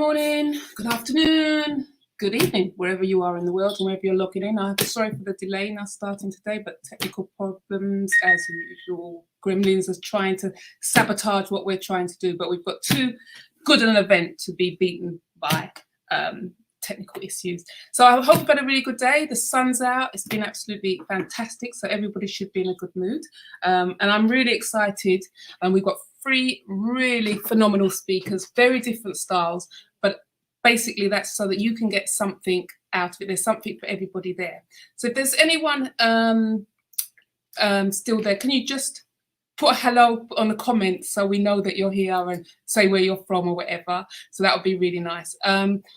morning, good afternoon, good evening, wherever you are in the world and wherever you're logging in. I'm sorry for the delay in us starting today, but technical problems as usual. Gremlins are trying to sabotage what we're trying to do, but we've got too good an event to be beaten by technical issues. So I hope you've had a really good day. The sun's out. It's been absolutely fantastic. So everybody should be in a good mood. And I'm really excited. And we've got 3 really phenomenal speakers, very different styles, but basically that's so that you can get something out of it. There's something for everybody there. So if there's anyone still there, can you just put a hello on the comments so we know that you're here and say where you're from or whatever. So that would be really nice.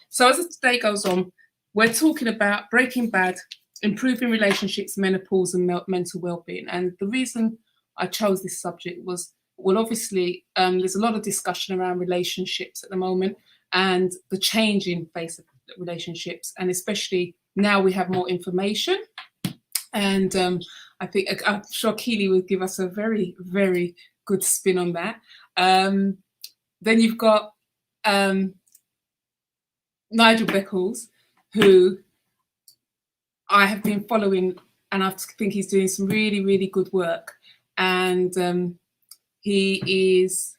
So as the day goes on, we're talking about Breaking Bad, improving relationships, menopause and mental well-being. And the reason I chose this subject was, well, obviously, there's a lot of discussion around relationships at the moment and the changing face of relationships. And especially now we have more information. And I think, I'm sure Keely will give us a very, very good spin on that. Then you've got Nigel Beckles, who I have been following, and I think he's doing some really, really good work. And he is,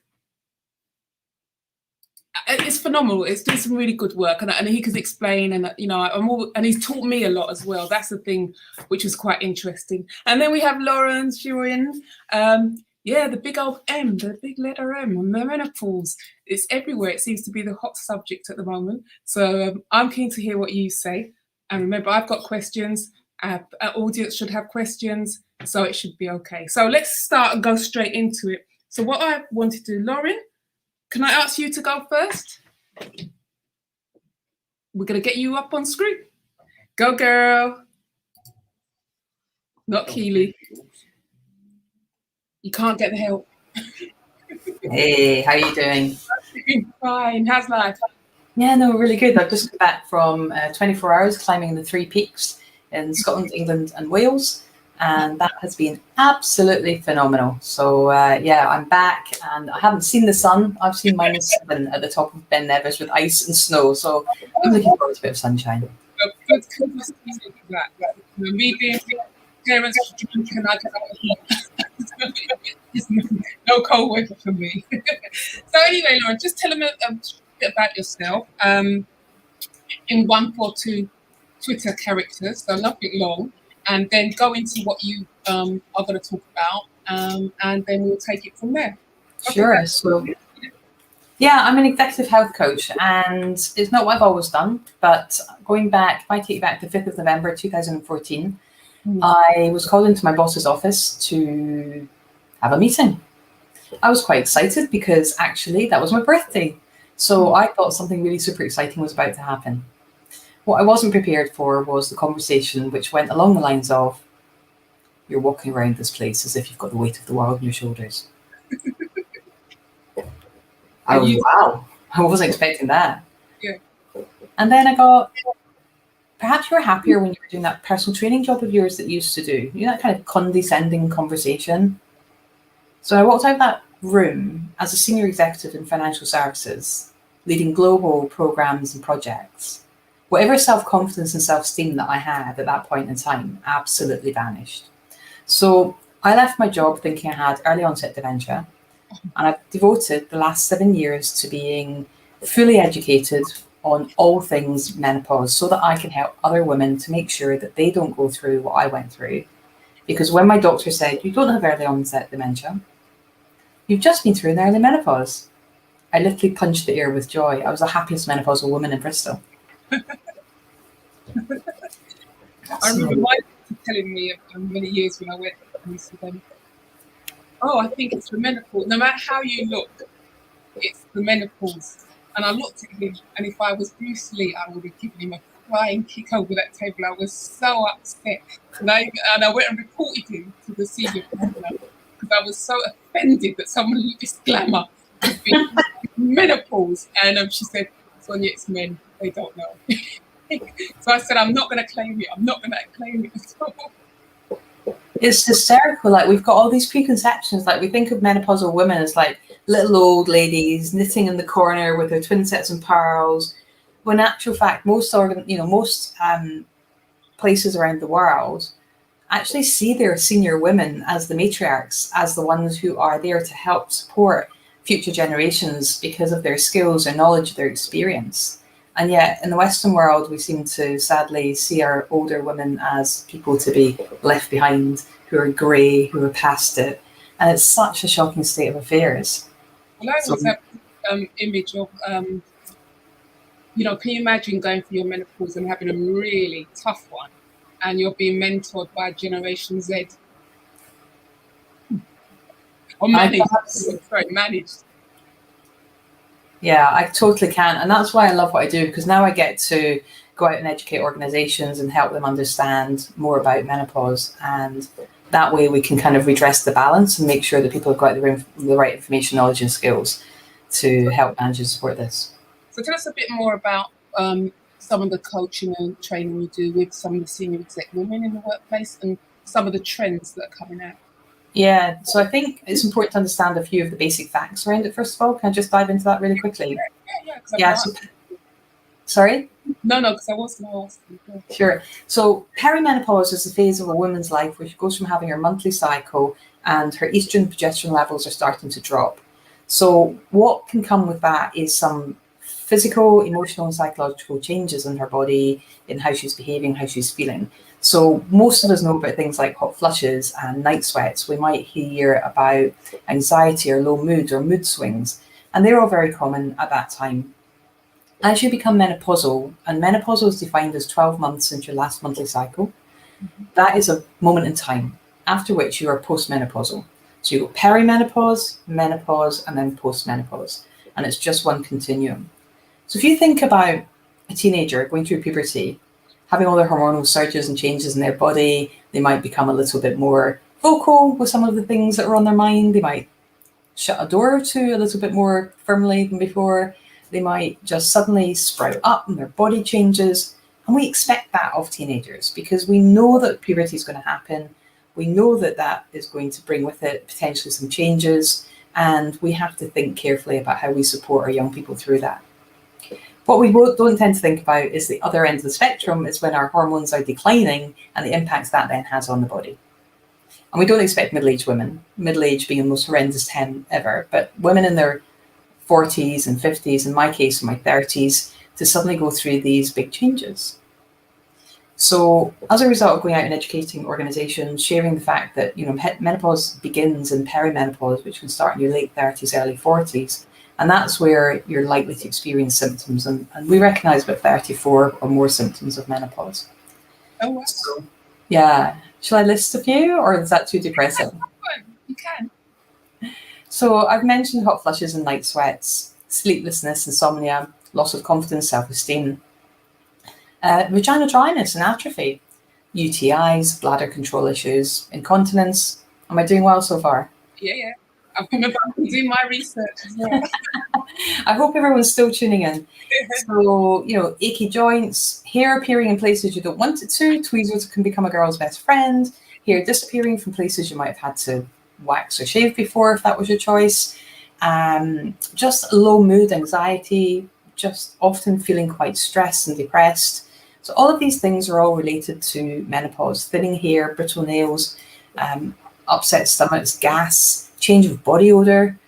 it's phenomenal. It's doing some really good work, and he can explain, and you know, and he's taught me a lot as well. That's the thing which was quite interesting. And then we have Lauren Shuin, yeah, the big old M, the big letter M, and the menopause. It's everywhere. It seems to be the hot subject at the moment. So I'm keen to hear what you say. And remember, I've got questions. Our audience should have questions, so it should be okay. So let's start and go straight into it. So what I wanted to do, Lauren, can I ask you to go first? We're going to get you up on screen. Go, girl. Not Keely. You can't get the help. Hey, how are you doing? Fine. How's life? Yeah, no, really good. I've just come back from 24 hours climbing the 3 peaks in Scotland, England and Wales. And that has been absolutely phenomenal. So yeah, I'm back and I haven't seen the sun. I've seen -7 at the top of Ben Nevis with ice and snow. So I'm looking forward to a bit of sunshine. Good that. Me being parents, can I get out of heat? No cold weather for me. So anyway, Lauren, just tell them a bit about yourself in 1 or 2 Twitter characters, so nothing long. And then go into what you are going to talk about, and then we'll take it from there. Sure. So, yeah, I'm an executive health coach, and it's not what I've always done. But going back, if I take you back to 5th of November 2014, I was called into my boss's office to have a meeting. I was quite excited because actually that was my birthday. So I thought something really super exciting was about to happen. What I wasn't prepared for was the conversation which went along the lines of, you're walking around this place as if you've got the weight of the world on your shoulders. Wow, I wasn't expecting that. Yeah. And then I got, perhaps you were happier when you were doing that personal training job of yours that you used to do. You know, that kind of condescending conversation. So I walked out of that room as a senior executive in financial services, leading global programs and projects. Whatever self-confidence and self-esteem that I had at that point in time absolutely vanished. So I left my job thinking I had early onset dementia, and I've devoted the last 7 years to being fully educated on all things menopause so that I can help other women to make sure that they don't go through what I went through. Because when my doctor said, you don't have early onset dementia, you've just been through an early menopause, I literally punched the air with joy. I was the happiest menopausal woman in Bristol. I remember my doctor telling me many years when I went to them, oh, I think it's the menopause. No matter how you look, it's the menopause. And I looked at him, and if I was Bruce Lee, I would have given him a flying kick over that table. I was so upset. And I went and reported him to the senior partner because I was so offended that someone with this glamour was being menopause. And she said, Sonia, it's men. They don't know. So I said, I'm not going to claim it. I'm not going to claim it at all. It's hysterical. Like, we've got all these preconceptions. Like, we think of menopausal women as like little old ladies knitting in the corner with their twin sets and pearls. When in actual fact, most places around the world actually see their senior women as the matriarchs, as the ones who are there to help support future generations because of their skills, their knowledge, their experience. And yet in the Western world, we seem to sadly see our older women as people to be left behind, who are grey, who are past it. And it's such a shocking state of affairs. And I always have image of, can you imagine going through your menopause and having a really tough one, and you're being mentored by Generation Z? Or managed. Yeah, I totally can. And that's why I love what I do, because now I get to go out and educate organizations and help them understand more about menopause. And that way we can kind of redress the balance and make sure that people have got the right information, knowledge and skills to help manage and support this. So tell us a bit more about some of the coaching and training you do with some of the senior exec women in the workplace and some of the trends that are coming out. Yeah, so I think it's important to understand a few of the basic facts around it, first of all. Can I just dive into that really quickly? Yeah. Sorry? No, because I was going to ask you. Sure. So perimenopause is the phase of a woman's life where she goes from having her monthly cycle and her estrogen and progesterone levels are starting to drop. So what can come with that is some physical, emotional and psychological changes in her body, in how she's behaving, how she's feeling. So most of us know about things like hot flushes and night sweats. We might hear about anxiety or low mood or mood swings, and they're all very common at that time. As you become menopausal, and menopausal is defined as 12 months since your last monthly cycle, that is a moment in time, after which you are postmenopausal. So you go perimenopause, menopause, and then postmenopause, and it's just one continuum. So if you think about a teenager going through puberty, having all their hormonal surges and changes in their body, they might become a little bit more vocal with some of the things that are on their mind. They might shut a door or two a little bit more firmly than before. They might just suddenly sprout up and their body changes. And we expect that of teenagers because we know that puberty is going to happen. We know that that is going to bring with it potentially some changes. And we have to think carefully about how we support our young people through that. What we don't tend to think about is the other end of the spectrum is when our hormones are declining and the impacts that then has on the body. And we don't expect middle-aged women, middle-age being the most horrendous time ever, but women in their 40s and 50s, in my case, in my 30s, to suddenly go through these big changes. So as a result of going out and educating organizations, sharing the fact that, menopause begins in perimenopause, which can start in your late 30s, early 40s, and that's where you're likely to experience symptoms. And we recognize about 34 or more symptoms of menopause. Oh, wow. So, yeah. Shall I list a few, or is that too depressing? You can. So I've mentioned hot flushes and night sweats, sleeplessness, insomnia, loss of confidence, self-esteem, vaginal dryness and atrophy, UTIs, bladder control issues, incontinence. Am I doing well so far? Yeah. I'm doing my research as well. I hope everyone's still tuning in. So, achy joints, hair appearing in places you don't want it to. Tweezers can become a girl's best friend. Hair disappearing from places you might have had to wax or shave before, if that was your choice. Just low mood, anxiety, just often feeling quite stressed and depressed. So all of these things are all related to menopause. Thinning hair, brittle nails, upset stomachs, gas, change of body odor,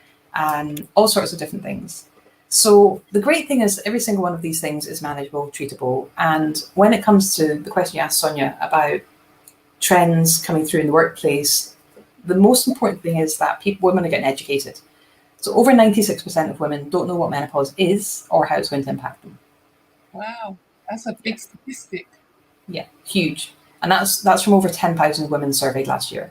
all sorts of different things. So the great thing is every single one of these things is manageable, treatable. And when it comes to the question you asked, Sonia, about trends coming through in the workplace, the most important thing is that women are getting educated. So over 96% of women don't know what menopause is or how it's going to impact them. Wow, that's a big statistic. Yeah, huge. And that's from over 10,000 women surveyed last year.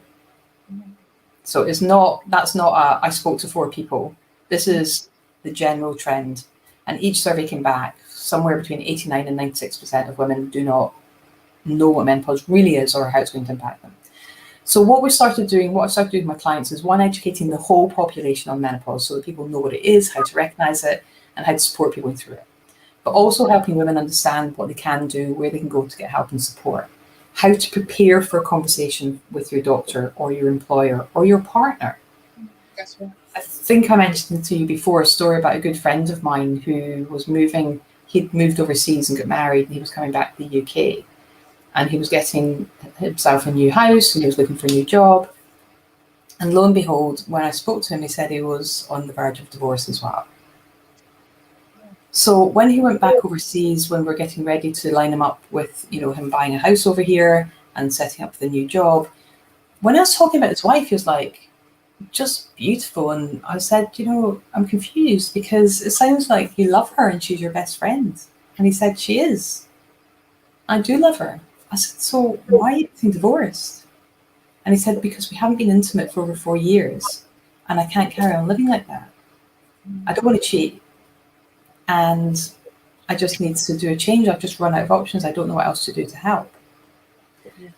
So that's not I spoke to 4 people. This is the general trend. And each survey came back somewhere between 89 and 96% of women do not know what menopause really is or how it's going to impact them. So what I've started doing with my clients is one, educating the whole population on menopause so that people know what it is, how to recognize it, and how to support people through it. But also helping women understand what they can do, where they can go to get help and support, how to prepare for a conversation with your doctor or your employer or your partner. That's right. I think I mentioned to you before a story about a good friend of mine who was moving. He'd moved overseas and got married, and he was coming back to the UK, and he was getting himself a new house, and he was looking for a new job. And lo and behold, when I spoke to him, he said he was on the verge of divorce as well. So when he went back overseas, when we're getting ready to line him up with, him buying a house over here and setting up the new job, when I was talking about his wife, he was like, just beautiful. And I said, I'm confused because it sounds like you love her and she's your best friend. And he said, she is. I do love her. I said, so why are you getting divorced? And he said, because we haven't been intimate for over 4 years and I can't carry on living like that. I don't want to cheat. And I just need to do a change. I've just run out of options. I don't know what else to do to help.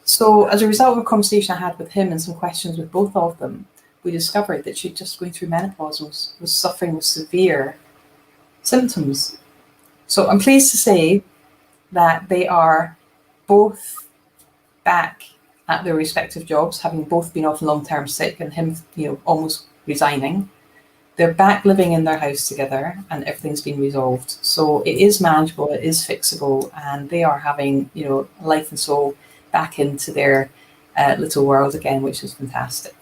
So as a result of a conversation I had with him and some questions with both of them, we discovered that she'd just going through menopause and was suffering with severe symptoms. So I'm pleased to say that they are both back at their respective jobs, having both been off long-term sick and him, almost resigning. They're back living in their house together and everything's been resolved. So it is manageable, it is fixable, and they are having, life and soul back into their little world again, which is fantastic.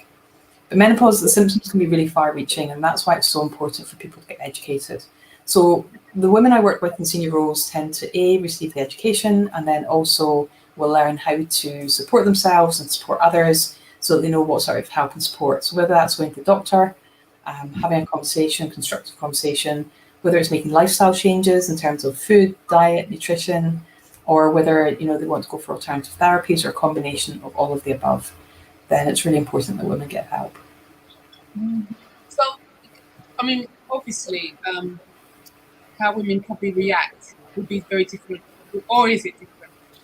But menopause, the symptoms can be really far-reaching, and that's why it's so important for people to get educated. So the women I work with in senior roles tend to receive the education, and then also will learn how to support themselves and support others so they know what sort of help and support. So whether that's going to the doctor, having a conversation, constructive conversation, whether it's making lifestyle changes in terms of food, diet, nutrition, or whether they want to go for alternative therapies or a combination of all of the above, then it's really important that women get help. So, obviously, how women probably react would be very different, or is it different?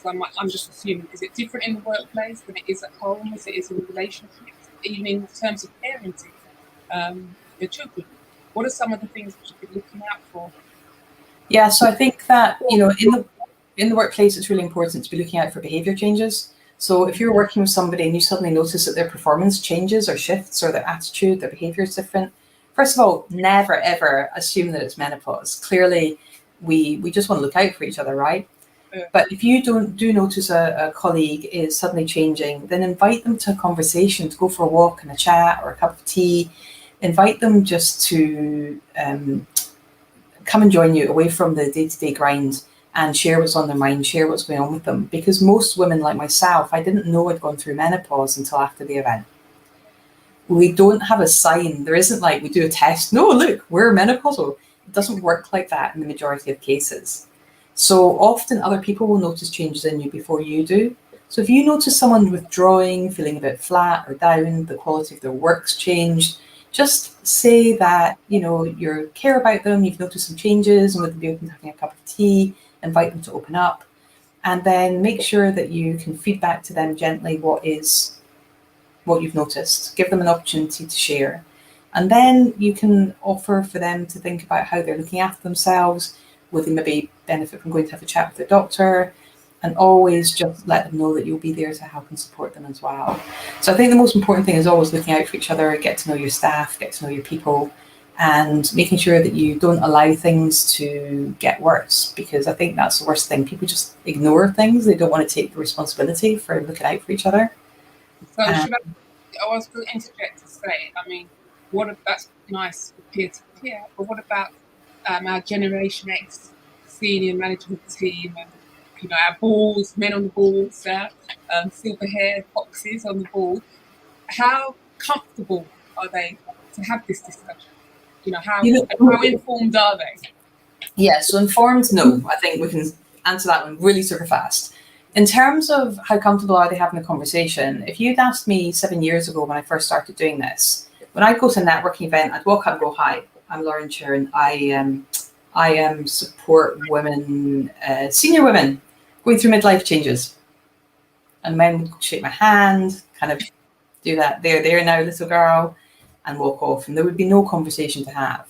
So I'm just assuming, is it different in the workplace than it is at home, as it is in relationships, even in terms of parenting your children? What are some of the things we should be looking out for? Yeah, so I think that in the workplace, it's really important to be looking out for behaviour changes. So if you're working with somebody and you suddenly notice that their performance changes or shifts or their attitude, their behaviour is different, first of all, never ever assume that it's menopause. Clearly, we just want to look out for each other, right? Yeah. But if you do notice a colleague is suddenly changing, then invite them to a conversation, to go for a walk and a chat or a cup of tea. Invite them just to come and join you away from the day-to-day grind and share what's on their mind, share what's going on with them. Because most women like myself, I didn't know I'd gone through menopause until after the event. We don't have a sign. There isn't like we do a test. No, look, we're menopausal. It doesn't work like that in the majority of cases. So often other people will notice changes in you before you do. So if you notice someone withdrawing, feeling a bit flat or down, the quality of their work's changed, just say that, you care about them, you've noticed some changes, and would be open to having a cup of tea, invite them to open up, and then make sure that you can feed back to them gently what you've noticed. Give them an opportunity to share. And then you can offer for them to think about how they're looking after themselves. Would they maybe benefit from going to have a chat with their doctor? And always just let them know that you'll be there to help and support them as well. So I think the most important thing is always looking out for each other, get to know your staff, get to know your people, and making sure that you don't allow things to get worse, because I think that's the worst thing. People just ignore things. They don't want to take the responsibility for looking out for each other. So I was going to interject to say, that's nice peer-to-peer, but what about our Generation X senior management team and our balls, men on the balls, silver hair foxes on the ball? How comfortable are they to have this discussion? How informed are they? Yeah, so informed, no. I think we can answer that one really super fast. In terms of how comfortable are they having a conversation, if you'd asked me 7 years ago when I first started doing this, when I'd go to a networking event, I'd walk up and go, "Hi, I'm Lauren Sheeran. I support women, senior women, going through midlife changes." And men would shake my hand, kind of do that, there now, little girl, and walk off. And there would be no conversation to have.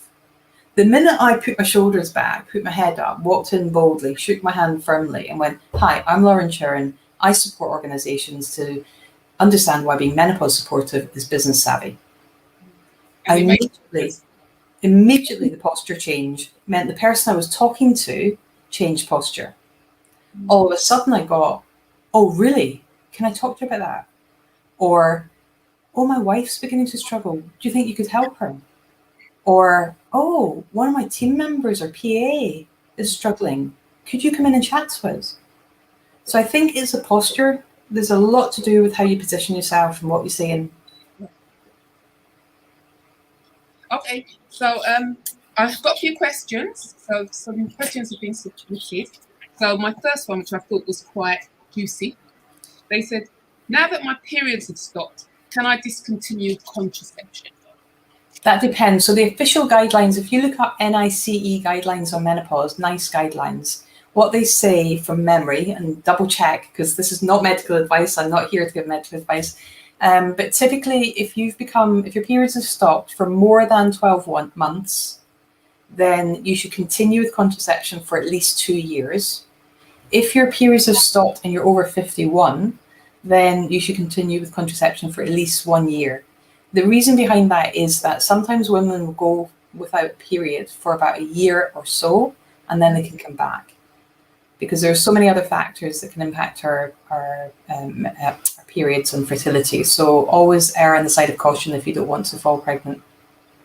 The minute I put my shoulders back, put my head up, walked in boldly, shook my hand firmly and went, "Hi, I'm Lauren Sheeran. I support organisations to understand why being menopause supportive is business savvy." And it makes Immediately the posture change meant the person I was talking to changed posture. All of a sudden I got, oh, really? Can I talk to you about that? Or, oh, my wife's beginning to struggle. Do you think you could help her? Or, oh, one of my team members or PA is struggling. Could you come in and chat to us? So I think it's a posture. There's a lot to do with how you position yourself and what you're saying. Okay, so I've got a few questions. So some questions have been submitted. So my first one, which I thought was quite juicy, they said, now that my periods have stopped, can I discontinue contraception? That depends. So the official guidelines, if you look up NICE guidelines on menopause, NICE guidelines, what they say from memory, and double check, because this is not medical advice, I'm not here to give medical advice, but typically if your periods have stopped for more than 12 months, then you should continue with contraception for at least 2 years. If your periods have stopped and you're over 51, then you should continue with contraception for at least 1 year. The reason behind that is that sometimes women will go without a period for about a year or so, and then they can come back, because there are so many other factors that can impact our periods and fertility. So always err on the side of caution if you don't want to fall pregnant.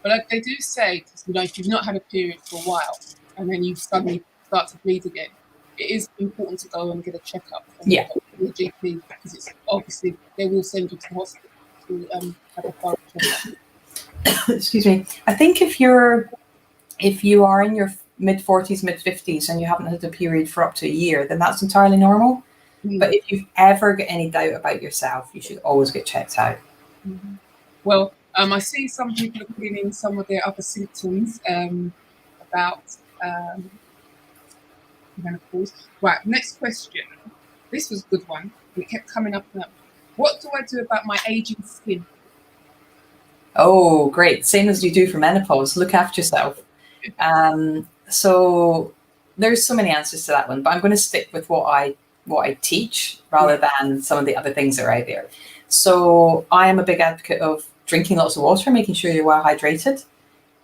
But they do say, if you've not had a period for a while and then you suddenly start to bleed again, it is important to go and get a checkup from your GP, because it's obviously they will send you to hospital to have a thorough checkup. Excuse me. I think if you are in your mid-40s, mid-50s, and you haven't had a period for up to a year, then that's entirely normal. Mm-hmm. But if you've ever got any doubt about yourself, you should always get checked out. Mm-hmm. Well, I see some people are putting in some of their other symptoms about menopause. Right, next question. This was a good one. It kept coming up. What do I do about my aging skin? Oh, great. Same as you do for menopause. Look after yourself. So there's so many answers to that one, but I'm going to stick with what I teach rather than some of the other things that are out there. So I am a big advocate of drinking lots of water, making sure you're well hydrated,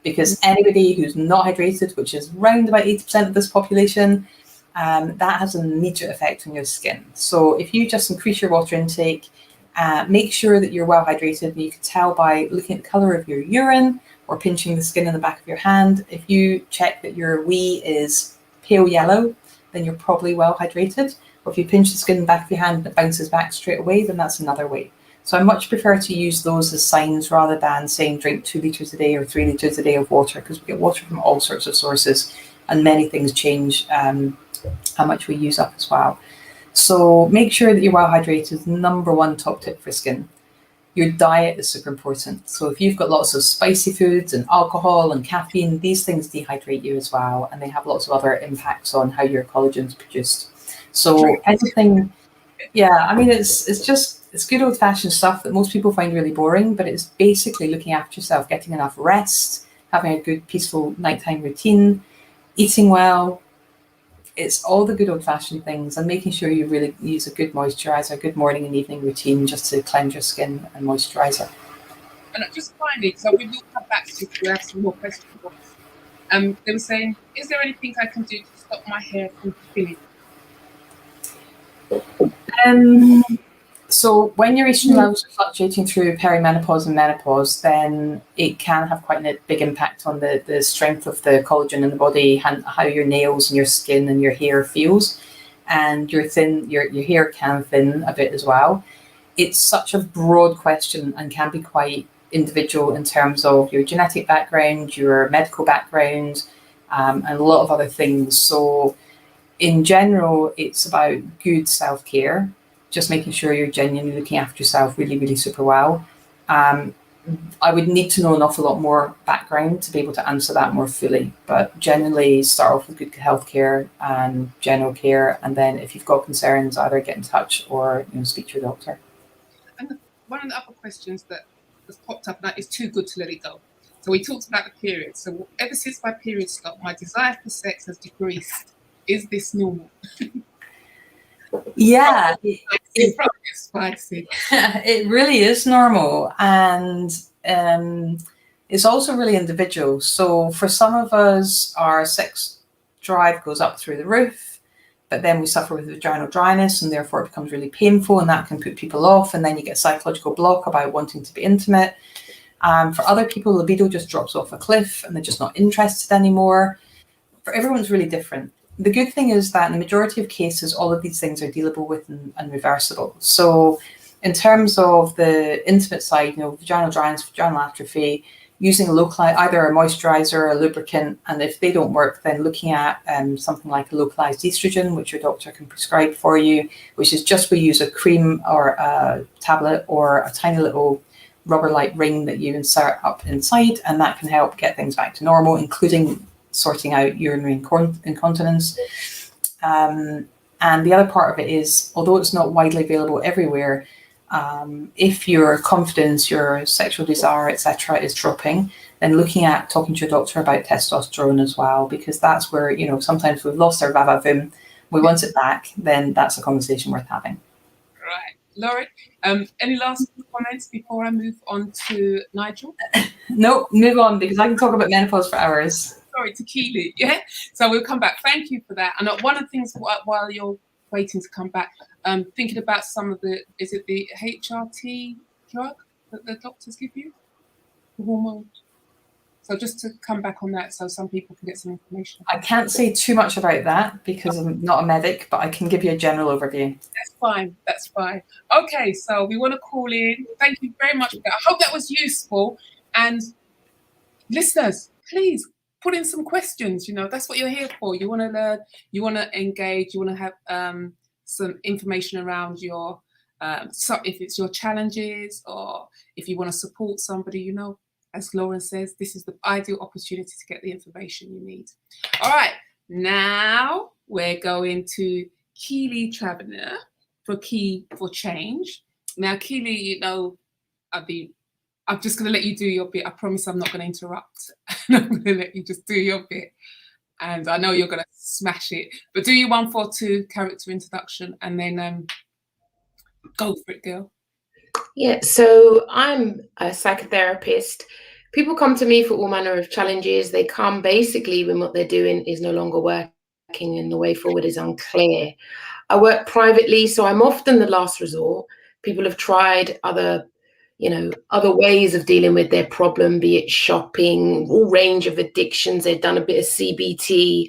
because anybody who's not hydrated, which is around about 80% of this population, that has an immediate effect on your skin. So if you just increase your water intake, make sure that you're well hydrated, and you can tell by looking at the color of your urine or pinching the skin in the back of your hand. If you check that your wee is pale yellow, then you're probably well hydrated. Or if you pinch the skin in the back of your hand and it bounces back straight away, then that's another way. So I much prefer to use those as signs rather than saying drink 2 litres a day or 3 litres a day of water, because we get water from all sorts of sources and many things change how much we use up as well. So make sure that you're well hydrated. Number one top tip for skin. Your diet is super important. So if you've got lots of spicy foods and alcohol and caffeine, these things dehydrate you as well, and they have lots of other impacts on how your collagen is produced. So anything, I mean, it's good old fashioned stuff that most people find really boring, but it's basically looking after yourself, getting enough rest, having a good peaceful nighttime routine, eating well. It's all the good old fashioned things, and making sure you really use a good moisturizer, good morning and evening routine just to cleanse your skin and moisturizer. And just finally, so we will come back to have some more questions. They were saying, is there anything I can do to stop my hair from thinning? So when your estrogen levels are fluctuating through perimenopause and menopause, then it can have quite a big impact on the strength of the collagen in the body, and how your nails and your skin and your hair feels. And your hair can thin a bit as well. It's such a broad question and can be quite individual in terms of your genetic background, your medical background, and a lot of other things. So in general, it's about good self-care, just making sure you're genuinely looking after yourself really, really super well. I would need to know an awful lot more background to be able to answer that more fully, but generally start off with good healthcare and general care, and then if you've got concerns, either get in touch or speak to your doctor. And one of the other questions that has popped up now is too good to let it go. So we talked about the period. So ever since my period stopped, my desire for sex has decreased. Is this normal? Yeah, it really is normal, and It's also really individual. So for some of us, our sex drive goes up through the roof, but then we suffer with vaginal dryness and therefore it becomes really painful, and that can put people off, and then you get a psychological block about wanting to be intimate. For other people, libido just drops off a cliff and they're just not interested anymore. For everyone's really different. The good thing is that in the majority of cases, all of these things are dealable with and reversible. So in terms of the intimate side, vaginal dryness, vaginal atrophy, using either a moisturizer or a lubricant, and if they don't work, then looking at something like a localized estrogen, which your doctor can prescribe for you, which is just we use a cream or a tablet or a tiny little rubber-like ring that you insert up inside, and that can help get things back to normal, including sorting out urinary incontinence. And the other part of it is, although it's not widely available everywhere, if your confidence, your sexual desire, etc., is dropping, then looking at talking to your doctor about testosterone as well, because that's where, sometimes we've lost our va-va-voom, we want it back, then that's a conversation worth having. Right. Laurie, any last comments before I move on to Nigel? No, move on, because I can talk about menopause for hours. Sorry, to Keely, yeah? So we'll come back. Thank you for that. And one of the things while you're waiting to come back, thinking about some of is it the HRT drug that the doctors give you? The hormone? So just to come back on that so some people can get some information. I can't say too much about that because I'm not a medic, but I can give you a general overview. That's fine. That's fine. Okay, so we want to call in. Thank you very much for that. I hope that was useful. And listeners, please put in some questions. That's what you're here for. You want to learn, you want to engage, you want to have some information around your, if it's your challenges or if you want to support somebody, as Lauren says, this is the ideal opportunity to get the information you need. All right, now we're going to Keely Travener for Key for Change. Now, Keely, I'm just going to let you do your bit. I promise I'm not going to interrupt. I'm going to let you just do your bit. And I know you're going to smash it. But do your 142 character introduction and then go for it, girl. Yeah, so I'm a psychotherapist. People come to me for all manner of challenges. They come basically when what they're doing is no longer working and the way forward is unclear. I work privately, so I'm often the last resort. People have tried other ways of dealing with their problem, be it shopping, all range of addictions. They've done a bit of CBT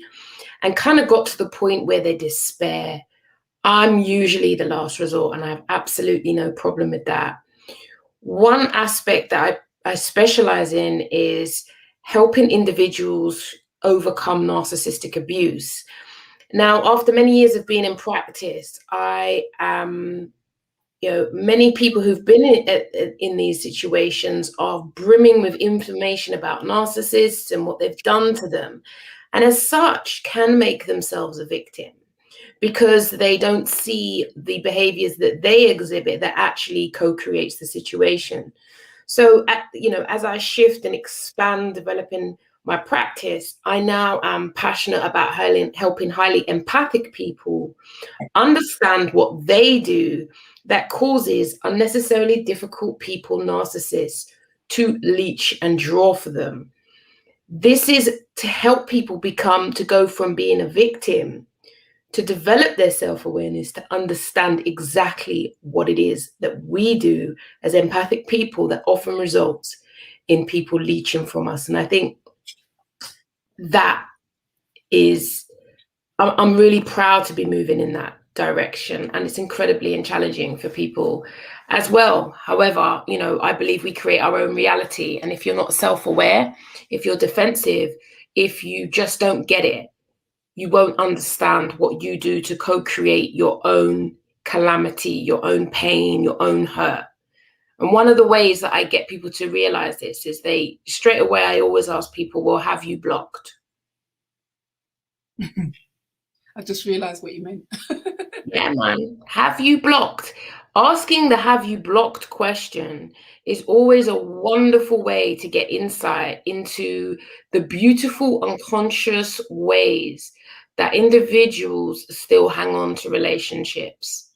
and kind of got to the point where they despair. I'm usually the last resort and I have absolutely no problem with that. One aspect that I specialize in is helping individuals overcome narcissistic abuse. Now, after many years of being in practice, I am many people who've been in these situations are brimming with information about narcissists and what they've done to them, and as such can make themselves a victim because they don't see the behaviors that they exhibit that actually co-creates the situation. So, as I shift and expand, developing my practice, I now am passionate about helping highly empathic people understand what they do that causes unnecessarily difficult people, narcissists, to leech and draw for them. This is to help people to go from being a victim to develop their self-awareness, to understand exactly what it is that we do as empathic people that often results in people leeching from us. And I think that is, I'm really proud to be moving in that direction, and it's incredibly challenging for people as well. However, I believe we create our own reality, and if you're not self-aware, if you're defensive, if you just don't get it, you won't understand what you do to co-create your own calamity, your own pain, your own hurt. And one of the ways that I get people to realize this is straight away, I always ask people, well, have you blocked? I just realized what you meant. Yeah, man. Have you blocked? Asking the have you blocked question is always a wonderful way to get insight into the beautiful unconscious ways that individuals still hang on to relationships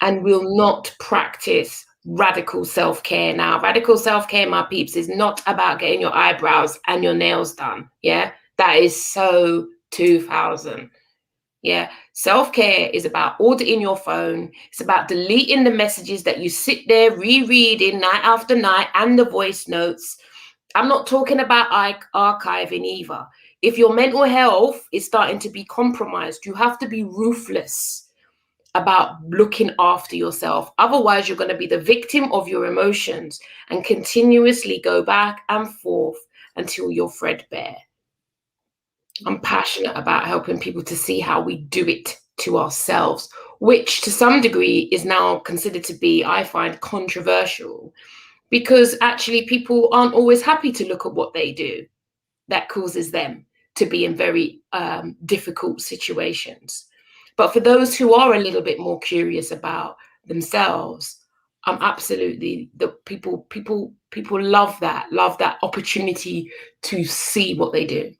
and will not practice radical self-care. Now, radical self-care, my peeps, is not about getting your eyebrows and your nails done. Yeah, that is so 2000. Yeah, self-care is about auditing your phone. It's about deleting the messages that you sit there rereading night after night and the voice notes. I'm not talking about archiving either. If your mental health is starting to be compromised, you have to be ruthless about looking after yourself. Otherwise, you're going to be the victim of your emotions and continuously go back and forth until you're threadbare. I'm passionate about helping people to see how we do it to ourselves, which to some degree is now considered to be, I find, controversial, because actually people aren't always happy to look at what they do. That causes them to be in very difficult situations. But for those who are a little bit more curious about themselves, I'm absolutely, the people love that opportunity to see what they do.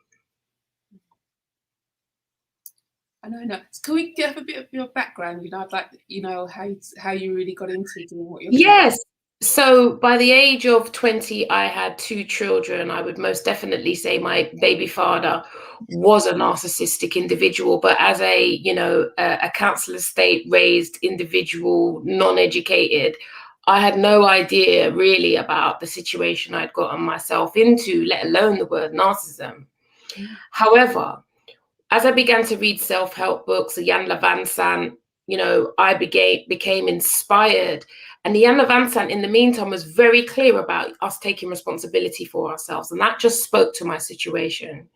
I know. So can we have a bit of your background? You know, I'd like, you know, how you really got into doing what you're doing. Yes. So by the age of 20, I had 2 children. I would most definitely say my baby father was a narcissistic individual, but as a council estate raised individual, non-educated, I had no idea really about the situation I'd gotten myself into, let alone the word narcissism. However, as I began to read self-help books, Jan Van Sant, I became inspired. And Jan Van Sant, in the meantime, was very clear about us taking responsibility for ourselves. And that just spoke to my situation.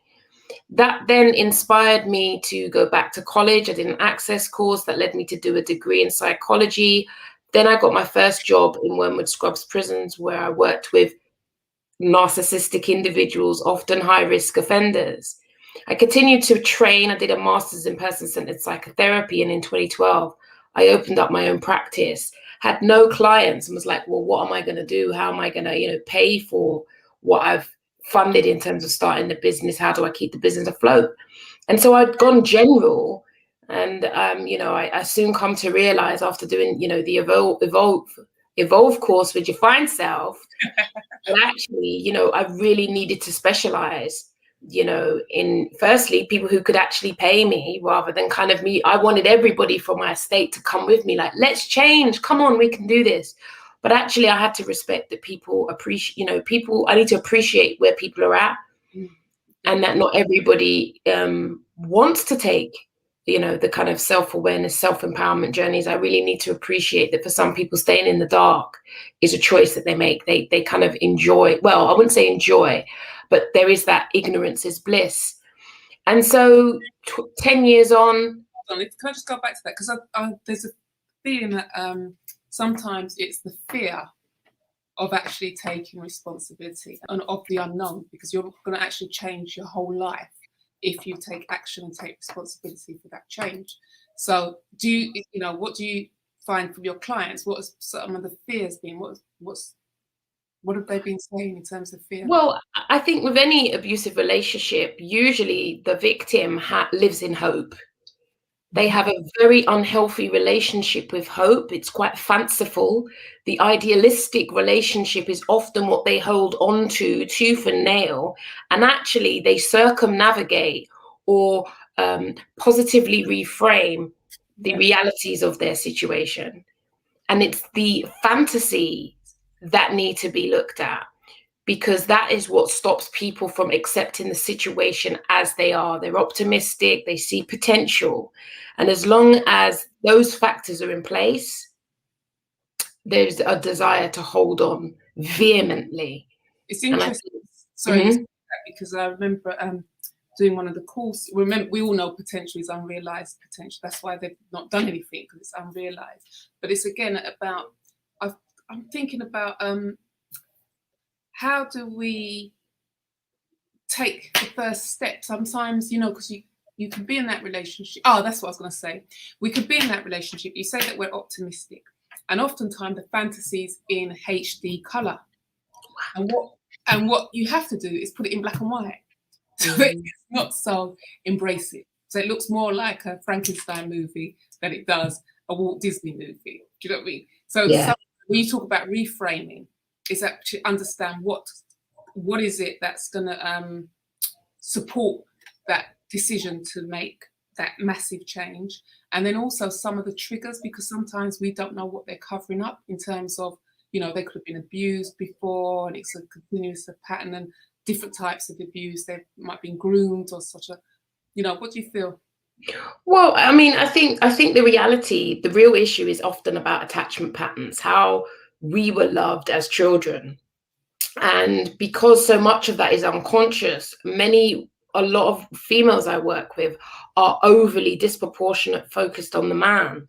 That then inspired me to go back to college. I did an access course that led me to do a degree in psychology. Then I got my first job in Wormwood Scrubs prisons, where I worked with narcissistic individuals, often high-risk offenders. I continued to train. I did a master's in person-centered psychotherapy. And in 2012, I opened up my own practice, had no clients, and was like, well, what am I going to do? How am I going to, pay for what I've funded in terms of starting the business? How do I keep the business afloat? And so I'd gone general. And, I soon come to realize after doing, the Evolve course with Your Fine Self, and actually, I really needed to specialize, in firstly, people who could actually pay me rather than kind of me. I wanted everybody from my estate to come with me, like, let's change, come on, we can do this. But actually, I had to respect that people appreciate, I need to appreciate where people are at, and that not everybody wants to take, the kind of self-awareness, self-empowerment journeys. I really need to appreciate that for some people, staying in the dark is a choice that they make. They kind of enjoy, well, I wouldn't say enjoy, but there is that ignorance is bliss. And so 10 years on. Can I just go back to that? Because there's a feeling that sometimes it's the fear of actually taking responsibility and of the unknown, because you're going to actually change your whole life if you take action and take responsibility for that change. So what do you find from your clients? What has some of the fears been? What have they been saying in terms of fear? Well, I think with any abusive relationship, usually the victim lives in hope. They have a very unhealthy relationship with hope. It's quite fanciful. The idealistic relationship is often what they hold on to tooth and nail. And actually, they circumnavigate or positively reframe the realities of their situation. And it's the fantasy that need to be looked at, because that is what stops people from accepting the situation as they are. They're optimistic, they see potential. And as long as those factors are in place, there's a desire to hold on vehemently. It's interesting. Sorry, because I remember doing one of the courses. We all know potential is unrealized potential. That's why they've not done anything, because it's unrealized. But it's again about, I'm thinking about how do we take the first step? Sometimes, because you can be in that relationship. Oh, that's what I was going to say. We could be in that relationship. You say that we're optimistic, and oftentimes the fantasy's in HD color. And what you have to do is put it in black and white. So it's not so embrace it. So it looks more like a Frankenstein movie than it does a Walt Disney movie. Do you know what I mean? So when you talk about reframing, is that to understand what is it that's going to support that decision to make that massive change, and then also some of the triggers, because sometimes we don't know what they're covering up in terms of, you know, they could have been abused before and it's a continuous pattern, and different types of abuse. They might have been groomed or such a, you know, what do you feel? Well, I mean, I think the reality, the real issue is often about attachment patterns, how we were loved as children. And because so much of that is unconscious, a lot of females I work with are overly disproportionate focused on the man.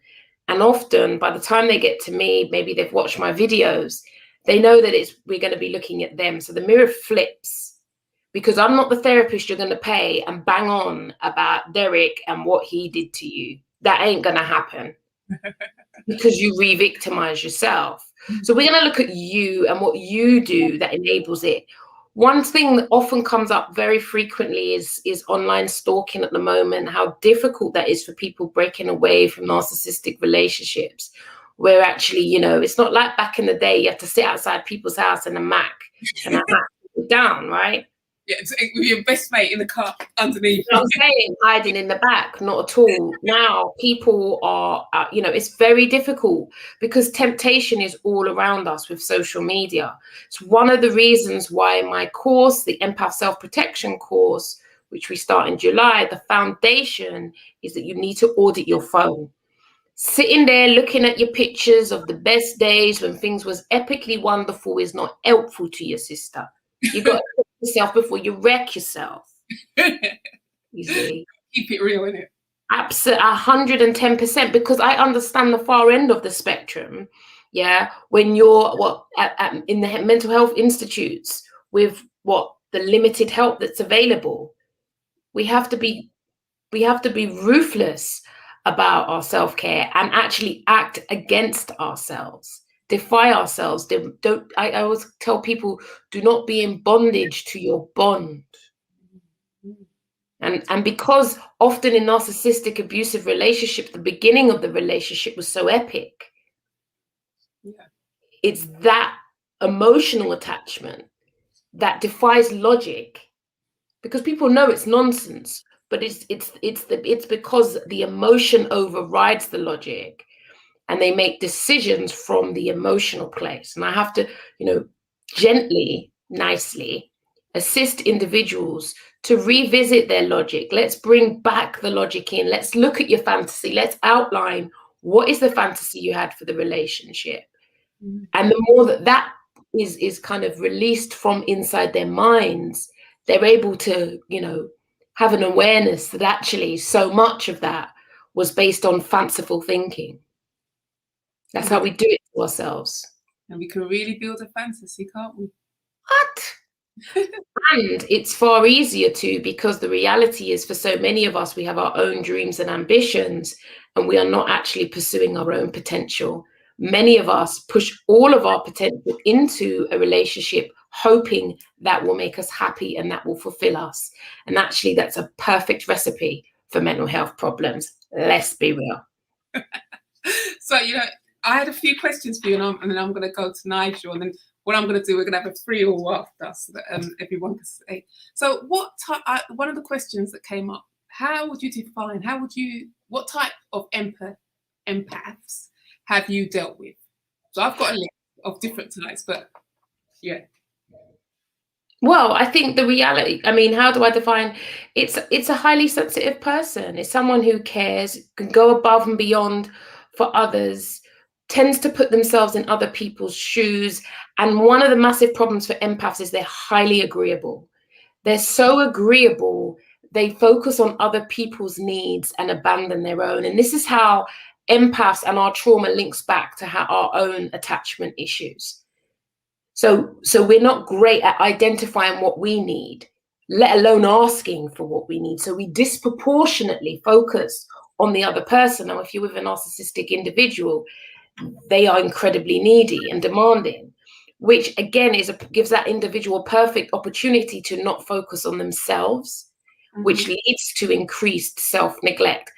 And often by the time they get to me, maybe they've watched my videos, they know that we're going to be looking at them. So the mirror flips, because I'm not the therapist you're going to pay and bang on about Derek and what he did to you. That ain't going to happen because you re-victimize yourself. So we're going to look at you and what you do that enables it. One thing that often comes up very frequently is online stalking at the moment, how difficult that is for people breaking away from narcissistic relationships, where actually, you know, it's not like back in the day, you have to sit outside people's house in a Mac and a hat down, right? Yeah, with your best mate in the car underneath. You know what I'm saying? Hiding in the back, not at all. Now people are, you know, it's very difficult because temptation is all around us with social media. It's one of the reasons why my course, the Empath Self-Protection course, which we start in July, the foundation is that you need to audit your phone. Sitting there looking at your pictures of the best days when things was epically wonderful is not helpful to your sister. You got to check yourself before you wreck yourself. You see, Keep it real, innit? Absolutely, 110%. Because I understand the far end of the spectrum. Yeah, when you're in the mental health institutes with the limited help that's available, we have to be ruthless about our self-care and actually act against ourselves. Defy ourselves. I always tell people, do not be in bondage to your bond. And because often in narcissistic abusive relationship, the beginning of the relationship was so epic. Yeah. It's that emotional attachment that defies logic, because people know it's nonsense, but it's because the emotion overrides the logic. And they make decisions from the emotional place. And I have to, you know, gently, nicely assist individuals to revisit their logic. Let's bring back the logic in. Let's look at your fantasy. Let's outline what is the fantasy you had for the relationship. Mm-hmm. And the more that is kind of released from inside their minds, they're able to, you know, have an awareness that actually so much of that was based on fanciful thinking. That's how we do it to ourselves. And we can really build a fantasy, can't we? What? And it's far easier to, because the reality is for so many of us, we have our own dreams and ambitions, and we are not actually pursuing our own potential. Many of us push all of our potential into a relationship, hoping that will make us happy and that will fulfill us. And actually, that's a perfect recipe for mental health problems. Let's be real. So, you know, I had a few questions for you, and then I'm going to go to Nigel, and then what I'm going to do, we're going to have a free all after, so that everyone can say. So, one of the questions that came up: how would you define? What type of empaths have you dealt with? So, I've got a list of different types, but yeah. Well, I think the reality, I mean, how do I define? It's a highly sensitive person. It's someone who cares, can go above and beyond for others, tends to put themselves in other people's shoes. And one of the massive problems for empaths is they're highly agreeable. They're so agreeable, they focus on other people's needs and abandon their own. And this is how empaths and our trauma links back to our own attachment issues. So we're not great at identifying what we need, let alone asking for what we need. So we disproportionately focus on the other person. Now, if you're with a narcissistic individual, they are incredibly needy and demanding, which again gives that individual a perfect opportunity to not focus on themselves, which leads to increased self-neglect.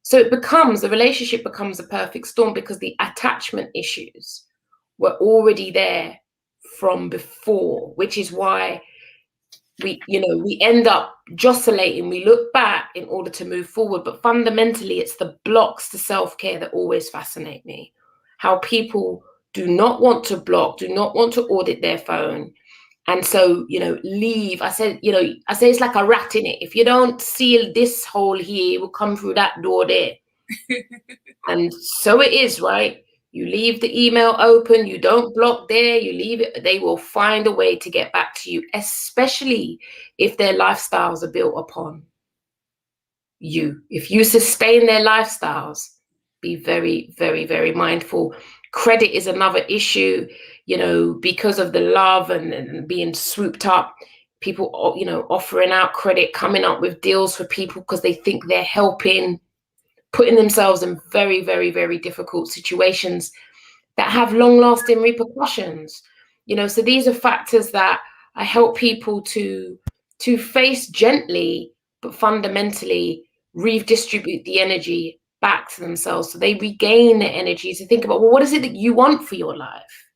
So the relationship becomes a perfect storm, because the attachment issues were already there from before, which is why we end up jostling. We look back in order to move forward, but fundamentally it's the blocks to self-care that always fascinate me. How people do not want to block, do not want to audit their phone. And so, leave. I say it's like a rat in it. If you don't seal this hole here, it will come through that door there. And so it is, right? You leave the email open, you don't block there, you leave it, they will find a way to get back to you, especially if their lifestyles are built upon you. If you sustain their lifestyles, be very, very, very mindful. Credit is another issue, because of the love and being swooped up. People, offering out credit, coming up with deals for people because they think they're helping, putting themselves in very, very, very difficult situations that have long-lasting repercussions. So these are factors that I help people to face gently, but fundamentally redistribute the energy back to themselves so they regain their energy to think about, well, what is it that you want for your life?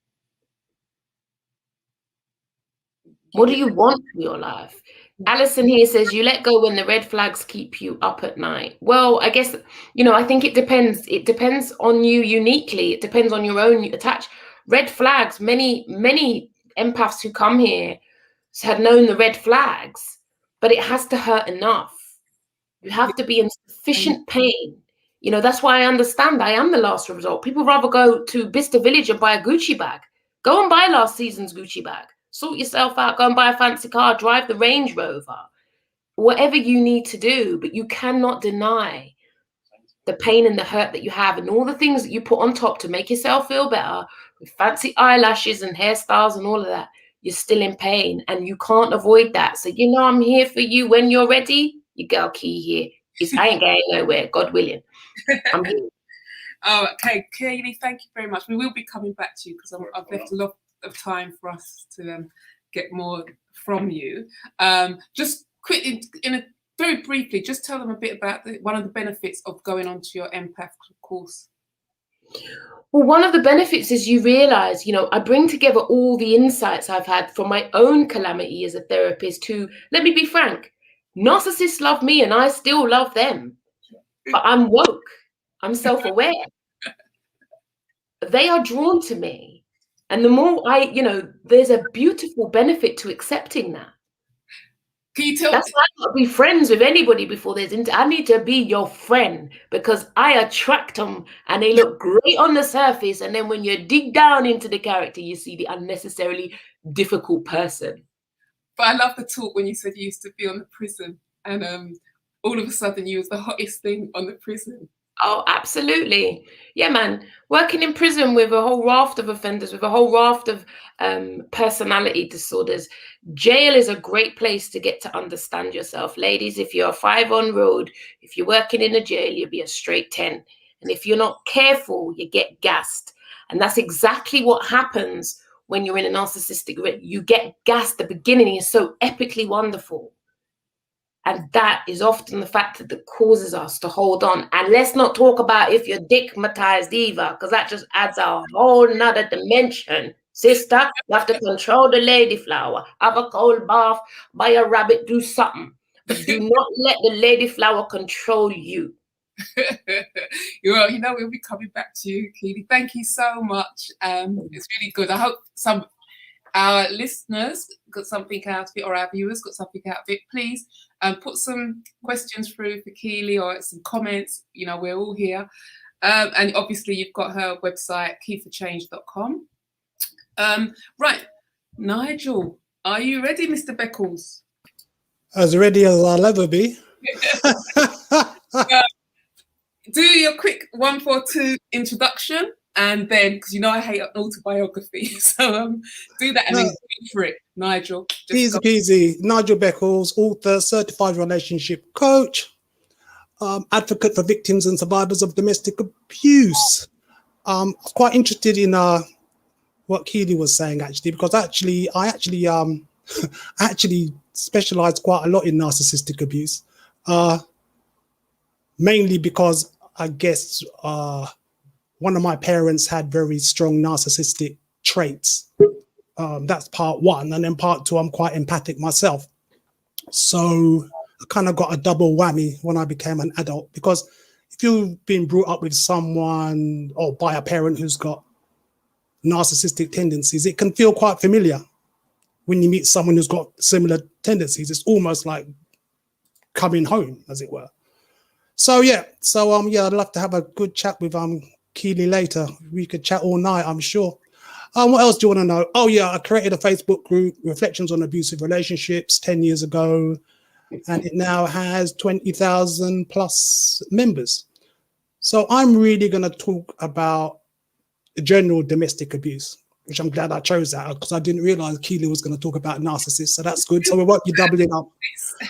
What do you want for your life? Alison here says, you let go when the red flags keep you up at night. Well, I guess, I think it depends. It depends on you uniquely. It depends on your own attach. Red flags, many empaths who come here had known the red flags, but it has to hurt enough. You have to be in sufficient pain. That's why I understand I am the last resort. People rather go to Bicester Village and buy a Gucci bag. Go and buy last season's Gucci bag. Sort yourself out, go and buy a fancy car, drive the Range Rover, whatever you need to do, but you cannot deny the pain and the hurt that you have and all the things that you put on top to make yourself feel better with fancy eyelashes and hairstyles and all of that. You're still in pain and you can't avoid that. So, I'm here for you when you're ready. Your girl Key here. I ain't going nowhere, God willing. I'm here. Oh, okay, Kaylee, thank you very much. We will be coming back to you because I've left a lot of time for us to get more from you. Just quickly, very briefly, just tell them a bit about one of the benefits of going on to your empath course. Well, one of the benefits is you realize, I bring together all the insights I've had from my own calamity as a therapist to, let me be frank, narcissists love me and I still love them, but I'm woke. I'm self-aware. They are drawn to me. And the more there's a beautiful benefit to accepting that. Can you tell? That's why I can't be friends with anybody before there's I need to be your friend because I attract them and they look great on the surface. And then when you dig down into the character, you see the unnecessarily difficult person. But I love the talk when you said you used to be on the prison and all of a sudden you was the hottest thing on the prison. Oh, absolutely. Yeah, man. Working in prison with a whole raft of offenders, with a whole raft of personality disorders. Jail is a great place to get to understand yourself. Ladies, if you're a 5 on road, if you're working in a jail, you'll be a straight 10. And if you're not careful, you get gassed. And that's exactly what happens when you're in a narcissistic, you get gassed. The beginning is so epically wonderful. And that is often the factor that causes us to hold on. And let's not talk about if you're dickmatized either, because that just adds a whole nother dimension. Sister, you have to control the lady flower. Have a cold bath, buy a rabbit, do something. But do not let the lady flower control you. Well, we'll be coming back to you, Keely. Thank you so much. It's really good. I hope our listeners got something out of it, or our viewers got something out of it. Please put some questions through for Keely or some comments. We're all here. And obviously you've got her website, keyforchange.com. Right, Nigel, are you ready, Mr. Beckles? As ready as I'll ever be. Do your quick 142 introduction. And then, because I hate an autobiography, so do that and then go for it, Nigel. Easy peasy. Nigel Beckles, author, certified relationship coach, advocate for victims and survivors of domestic abuse. I'm quite interested in what Keely was saying actually, because I actually specialize quite a lot in narcissistic abuse, mainly because I guess one of my parents had very strong narcissistic traits. That's part one. And then part two, I'm quite empathic myself. So I kind of got a double whammy when I became an adult, because if you've been brought up with someone or by a parent who's got narcissistic tendencies, it can feel quite familiar when you meet someone who's got similar tendencies. It's almost like coming home, as it were. So yeah, I'd love to have a good chat with Keely later. We could chat all night, I'm sure. What else do you want to know? Oh yeah, I created a Facebook group, Reflections on Abusive Relationships, 10 years ago, and it now has 20,000 plus members. So I'm really going to talk about general domestic abuse, which I'm glad I chose that, because I didn't realize Keely was going to talk about narcissists. So that's good. So we won't be doubling up.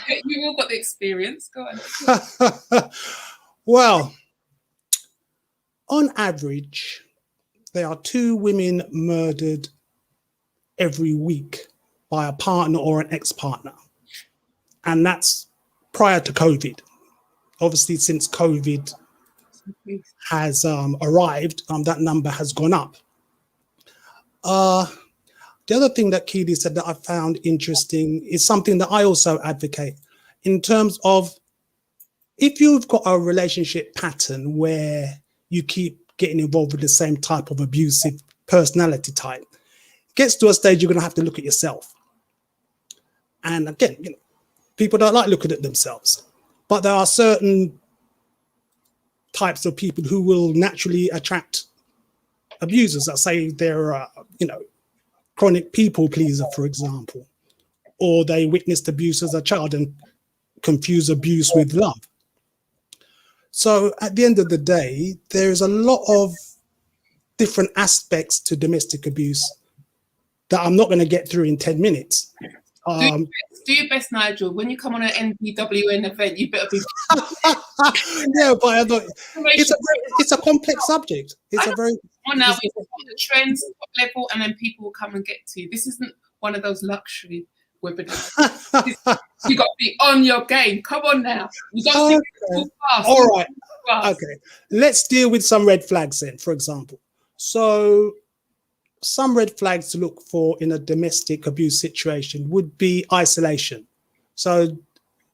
You all got the experience. Go on. Well, on average, there are 2 women murdered every week by a partner or an ex-partner. And that's prior to COVID. Obviously, since COVID has arrived, that number has gone up. The other thing that Keely said that I found interesting is something that I also advocate, in terms of if you've got a relationship pattern where you keep getting involved with the same type of abusive personality type, it gets to a stage you're going to have to look at yourself. And again, people don't like looking at themselves, but there are certain types of people who will naturally attract abusers. That say they're, chronic people pleaser, for example, or they witnessed abuse as a child and confuse abuse with love. So at the end of the day, there's a lot of different aspects to domestic abuse that I'm not going to get through in 10 minutes. Do your best, Nigel. When you come on an NPWN event, you better be. Yeah, but I don't, it's a complex subject. It's a very. Now we put the trends level, and then people will come and get to you. This isn't one of those luxury webinars. You got to be on your game. Come on now. You don't think it's too fast. All right. Okay. Let's deal with some red flags then, for example. So some red flags to look for in a domestic abuse situation would be isolation. So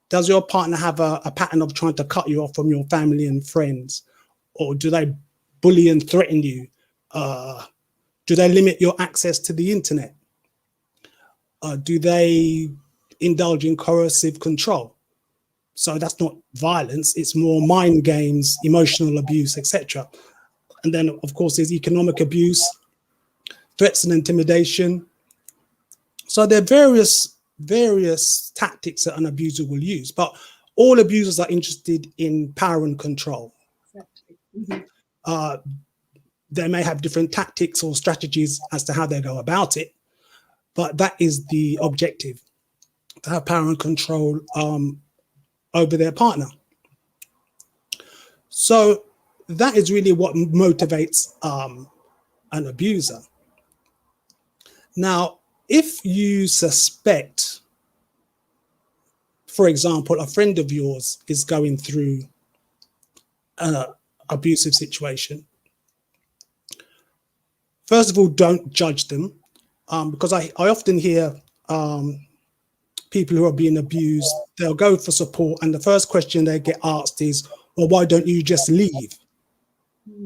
does your partner have a pattern of trying to cut you off from your family and friends? Or do they bully and threaten you? Do they limit your access to the internet? Do they indulge in coercive control? So that's not violence, it's more mind games, emotional abuse, etc. And then, of course, there's economic abuse, threats and intimidation. So there are various tactics that an abuser will use, but all abusers are interested in power and control. Exactly. Mm-hmm. They may have different tactics or strategies as to how they go about it, but that is the objective, to have power and control over their partner. So that is really what motivates an abuser. Now, if you suspect, for example, a friend of yours is going through an abusive situation, first of all, don't judge them, because I often hear people who are being abused, they'll go for support, and the first question they get asked is, well, why don't you just leave?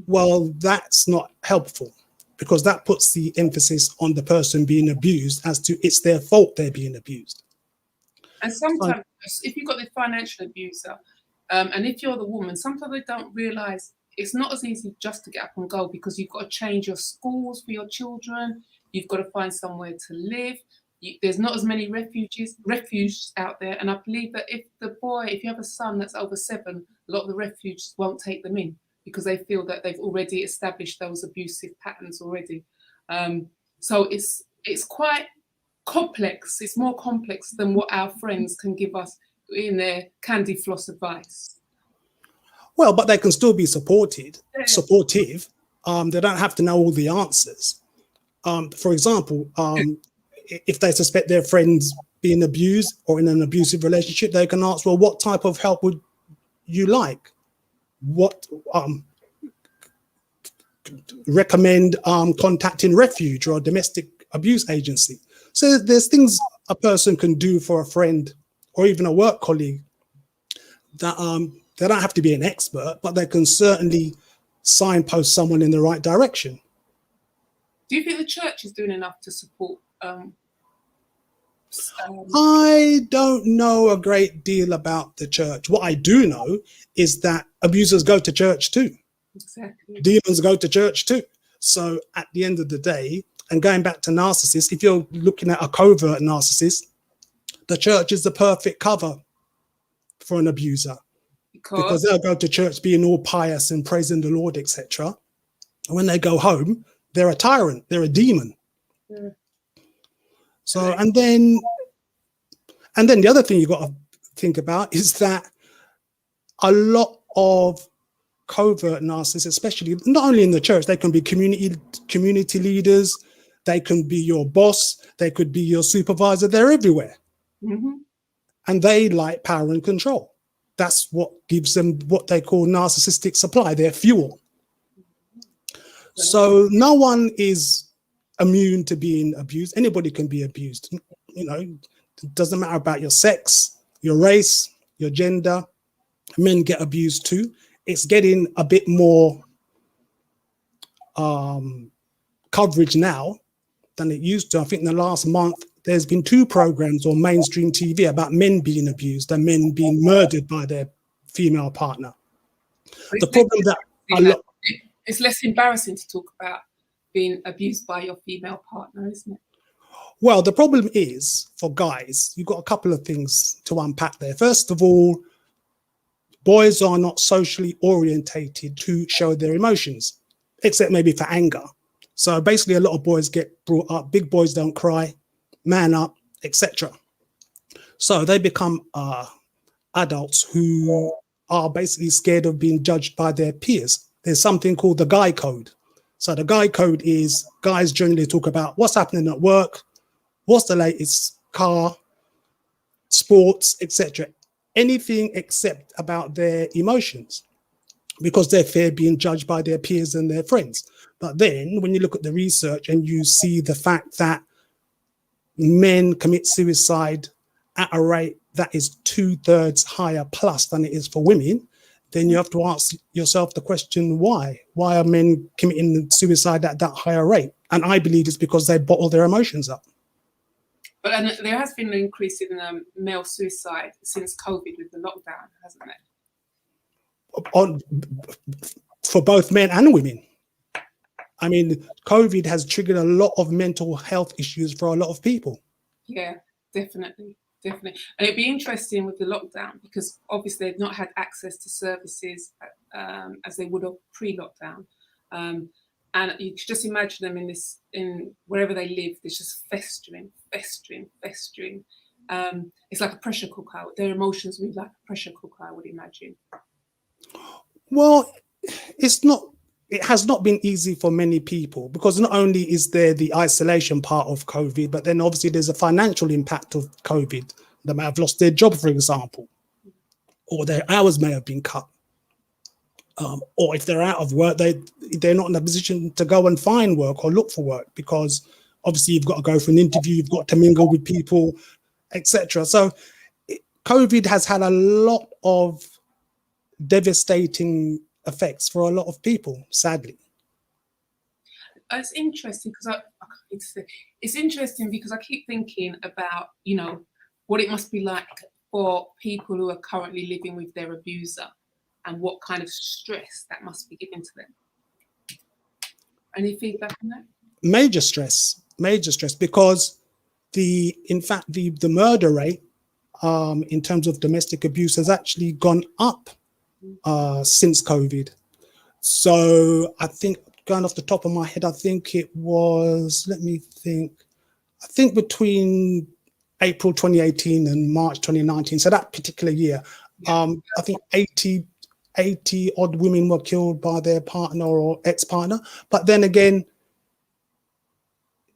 Well, that's not helpful, because that puts the emphasis on the person being abused as to it's their fault they're being abused. And sometimes, if you've got the financial abuser, and if you're the woman, sometimes they don't realise it's not as easy just to get up and go, because you've got to change your schools for your children, you've got to find somewhere to live. There's not as many refuges out there, and I believe that if you have a son that's over 7, a lot of the refuges won't take them in because they feel that they've already established those abusive patterns already. So it's quite complex. It's more complex than what our friends can give us in their candy floss advice. Well, but they can still be supportive. They don't have to know all the answers. For example, if they suspect their friends being abused or in an abusive relationship, they can ask, well, what type of help would you like? What recommend contacting refuge or a domestic abuse agency. So there's things a person can do for a friend or even a work colleague that they don't have to be an expert, but they can certainly signpost someone in the right direction. Do you think the church is doing enough to support? I don't know a great deal about the church. What I do know is that abusers go to church too. Exactly. Demons go to church too. So at the end of the day, and going back to narcissists, if you're looking at a covert narcissist, the church is the perfect cover for an abuser, because they'll go to church being all pious and praising the Lord, etc. And when they go home, they're a tyrant, they're a demon. Yeah. So, and then the other thing you've got to think about is that a lot of covert narcissists, especially not only in the church, they can be community leaders, they can be your boss, they could be your supervisor, they're everywhere. Mm-hmm. And they like power and control. That's what gives them what they call narcissistic supply, their fuel. So no one is immune to being abused. Anybody can be abused. You know, it doesn't matter about your sex, your race, your gender. Men get abused too. It's getting a bit more coverage now than it used to. I think in the last month, there's been 2 programs on mainstream TV about men being abused and men being murdered by their female partner. The problem that it's less embarrassing to talk about being abused by your female partner, isn't it? Well, the problem is for guys, you've got a couple of things to unpack there. First of all, boys are not socially orientated to show their emotions, except maybe for anger. So basically a lot of boys get brought up, big boys don't cry, man up, etc. So they become adults who are basically scared of being judged by their peers. There's something called the guy code. So the guy code is guys generally talk about what's happening at work, what's the latest car, sports, etc. Anything except about their emotions, because they fear being judged by their peers and their friends. But then when you look at the research and you see the fact that men commit suicide at a rate that is 2/3 higher plus than it is for women, then you have to ask yourself the question, why? Why are men committing suicide at that higher rate? And I believe it's because they bottle their emotions up. But there has been an increase in male suicide since COVID with the lockdown, hasn't there? For both men and women. I mean, COVID has triggered a lot of mental health issues for a lot of people. Yeah, definitely. And it'd be interesting with the lockdown, because obviously they've not had access to services as they would have pre-lockdown. And you could just imagine them in wherever they live, it's just festering. It's like a pressure cooker. Their emotions move like a pressure cooker, I would imagine. Well, it has not been easy for many people, because not only is there the isolation part of COVID, but then obviously there's a financial impact of COVID. They may have lost their job, for example, or their hours may have been cut. Or if they're out of work, they're not in a position to go and find work or look for work, because obviously you've got to go for an interview, you've got to mingle with people, etc. So COVID has had a lot of devastating effects for a lot of people, sadly. It's interesting because I keep thinking about, you know, what it must be like for people who are currently living with their abuser and what kind of stress that must be giving to them. Any feedback on that? Major stress, because the murder rate in terms of domestic abuse has actually gone up since COVID. So I think, going off the top of my head, I think it was, I think between April 2018 and March 2019, so that particular year, I think 80 odd women were killed by their partner or ex-partner. But then again,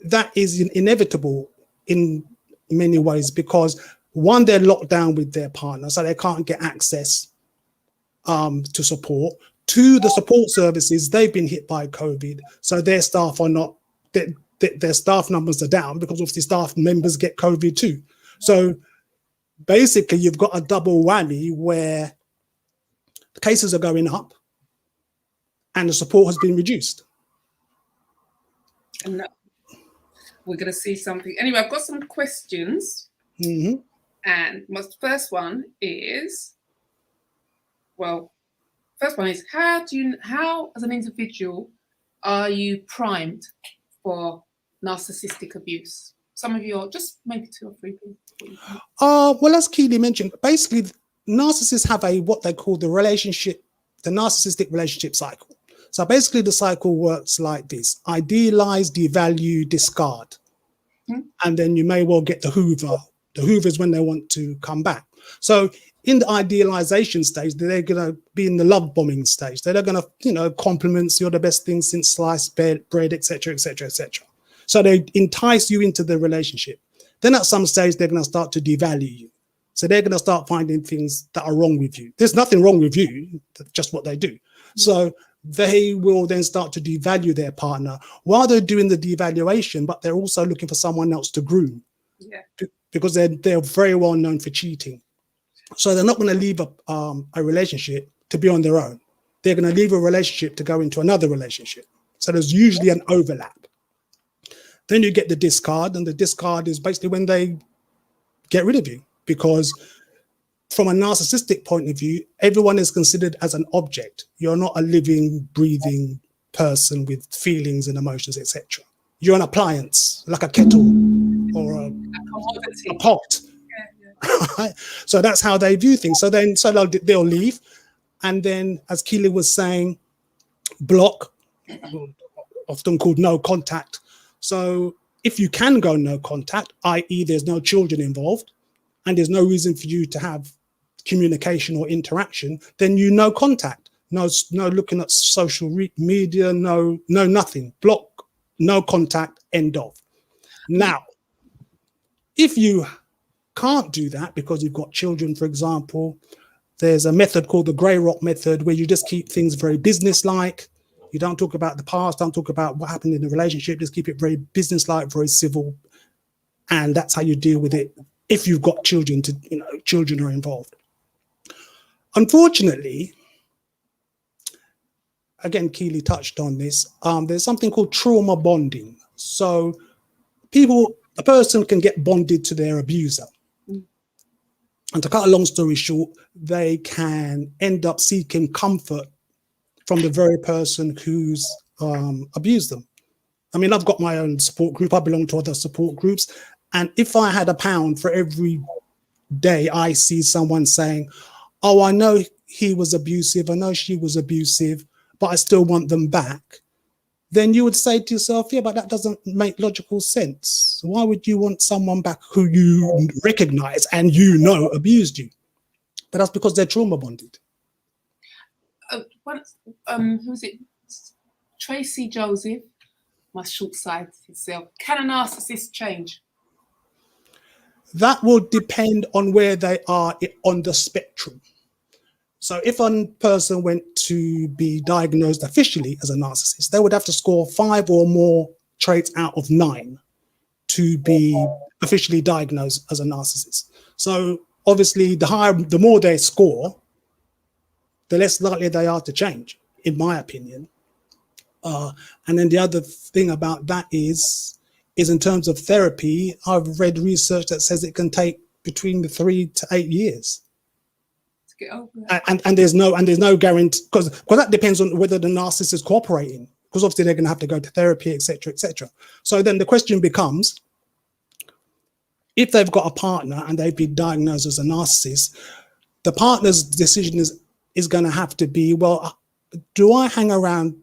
that is inevitable in many ways, because one, they're locked down with their partner, so they can't get access to support. To the support services, they've been hit by COVID, so their staff are not, their staff numbers are down because obviously staff members get COVID too. So basically you've got a double whammy where the cases are going up and the support has been reduced. And we're going to see something. Anyway, I've got some questions. Mm-hmm. And my first one is, how as an individual are you primed for narcissistic abuse? Some of you, just maybe 2 or 3 people. Well, as Keely mentioned, basically narcissists have what they call the narcissistic relationship cycle. So basically the cycle works like this: idealize, devalue, discard. Mm-hmm. And then you may well get the Hoover. The Hoover is when they want to come back. So in the idealization stage, they're going to be in the love bombing stage. They're going to, compliments, you're the best thing since sliced bread, etc., etc., etc. So they entice you into the relationship. Then at some stage, they're going to start to devalue you. So they're going to start finding things that are wrong with you. There's nothing wrong with you, that's just what they do. Mm-hmm. So they will then start to devalue their partner while they're doing the devaluation, but they're also looking for someone else to groom. Yeah. Because they're very well known for cheating. So they're not going to leave a relationship to be on their own. They're going to leave a relationship to go into another relationship. So there's usually an overlap. Then you get the discard, and the discard is basically when they get rid of you, because from a narcissistic point of view, everyone is considered as an object. You're not a living, breathing person with feelings and emotions, etc. You're an appliance, like a kettle or a pot. Right? So that's how they view things. So they'll leave, and then, as Keely was saying, block, often called no contact. So if you can go no contact, i.e. there's no children involved and there's no reason for you to have communication or interaction, then you no contact, no looking at social media, no nothing, block, no contact, end of. Now, if you can't do that because you've got children, for example, there's a method called the grey rock method where you just keep things very businesslike. You don't talk about the past, don't talk about what happened in the relationship, just keep it very businesslike, very civil. And that's how you deal with it if you've got children children are involved. Unfortunately, again, Keely touched on this, there's something called trauma bonding. So a person can get bonded to their abuser. And to cut a long story short, they can end up seeking comfort from the very person who's abused them. I mean, I've got my own support group. I belong to other support groups. And if I had £1 for every day I see someone saying, oh, I know he was abusive, I know she was abusive, but I still want them back, then you would say to yourself, yeah, but that doesn't make logical sense. Why would you want someone back who you recognize and abused you? But that's because they're trauma bonded. Who's it? Tracy Joseph, my short-sighted self. Can a narcissist change? That will depend on where they are on the spectrum. So if a person went to be diagnosed officially as a narcissist, they would have to score 5 or more traits out of 9 to be officially diagnosed as a narcissist. So obviously the more they score, the less likely they are to change, in my opinion. And then the other thing about that is in terms of therapy, I've read research that says it can take between 3 to 8 years. To get over that. And there's no guarantee, because that depends on whether the narcissist is cooperating, because obviously they're going to have to go to therapy, etc., etc. So then the question becomes, if they've got a partner and they've been diagnosed as a narcissist, the partner's decision is going to have to be, well, do I hang around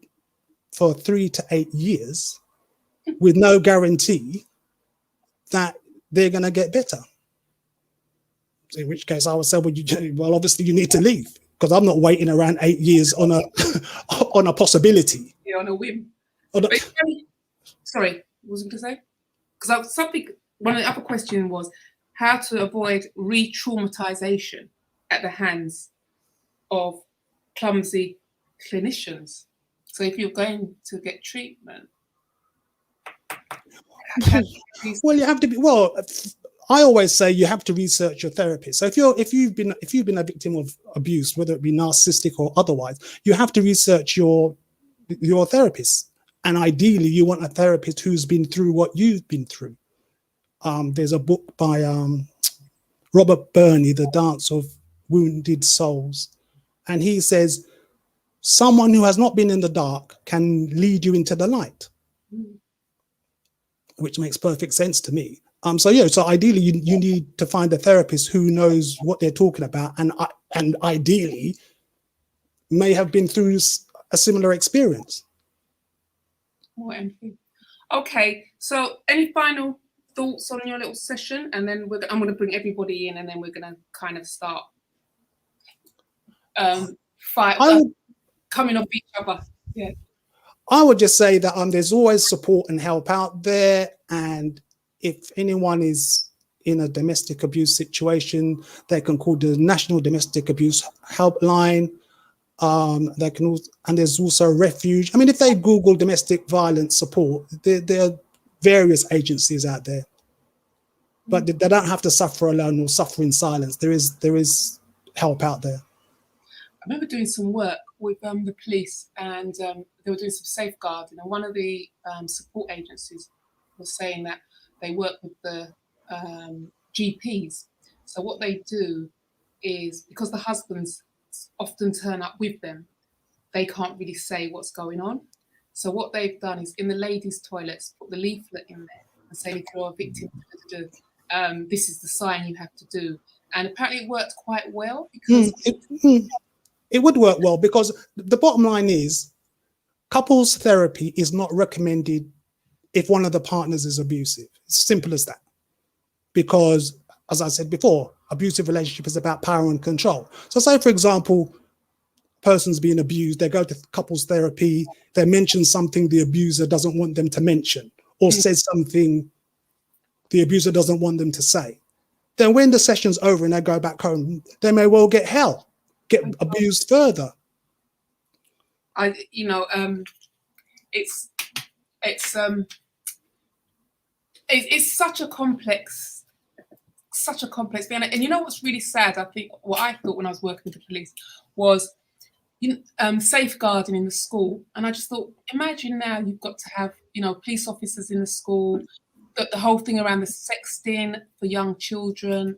for 3 to 8 years with no guarantee that they're going to get better? In which case I would say, well, obviously you need to leave, because I'm not waiting around 8 years on a possibility. Yeah, on a whim. Sorry, what was I going to say? Because one of the other question was how to avoid re-traumatization at the hands of clumsy clinicians. So if you're going to get treatment, well, you have to be. Well, I always say you have to research your therapist. So if you've been a victim of abuse, whether it be narcissistic or otherwise, you have to research your therapist. And ideally, you want a therapist who's been through what you've been through. There's a book by Robert Burney, The Dance of Wounded Souls, and he says someone who has not been in the dark can lead you into the light, which makes perfect sense to me. So ideally you need to find a therapist who knows what they're talking about, and ideally may have been through a similar experience. More empathy. Okay, so any final thoughts on your little session, and then I'm going to bring everybody in, and then we're going to kind of start coming off each other. Yeah. I would just say that there's always support and help out there, and if anyone is in a domestic abuse situation, they can call the National Domestic Abuse Helpline. They can also, and there's also a refuge. I mean, if they Google domestic violence support, there are various agencies out there, but they don't have to suffer alone or suffer in silence. There is help out there. I remember doing some work with the police, and they were doing some safeguarding, and one of the support agencies was saying that they work with the GPs. So what they do is, because the husbands often turn up with them, they can't really say what's going on. So what they've done is, in the ladies' toilets, put the leaflet in there and say, if you're a victim, this is the sign you have to do. And apparently it worked quite well, because it would work well, because the bottom line is couples therapy is not recommended if one of the partners is abusive. It's simple as that. Because, as I said before, abusive relationship is about power and control. So say, for example, person's being abused, they go to couples therapy, they mention something the abuser doesn't want them to mention, or says something the abuser doesn't want them to say. Then when the session's over and they go back home, they may well get abused further. It's such a complex thing. And you know what's really sad? I think what I thought when I was working with the police was safeguarding in the school. And I just thought, imagine now you've got to have, police officers in the school, the whole thing around the sexting for young children,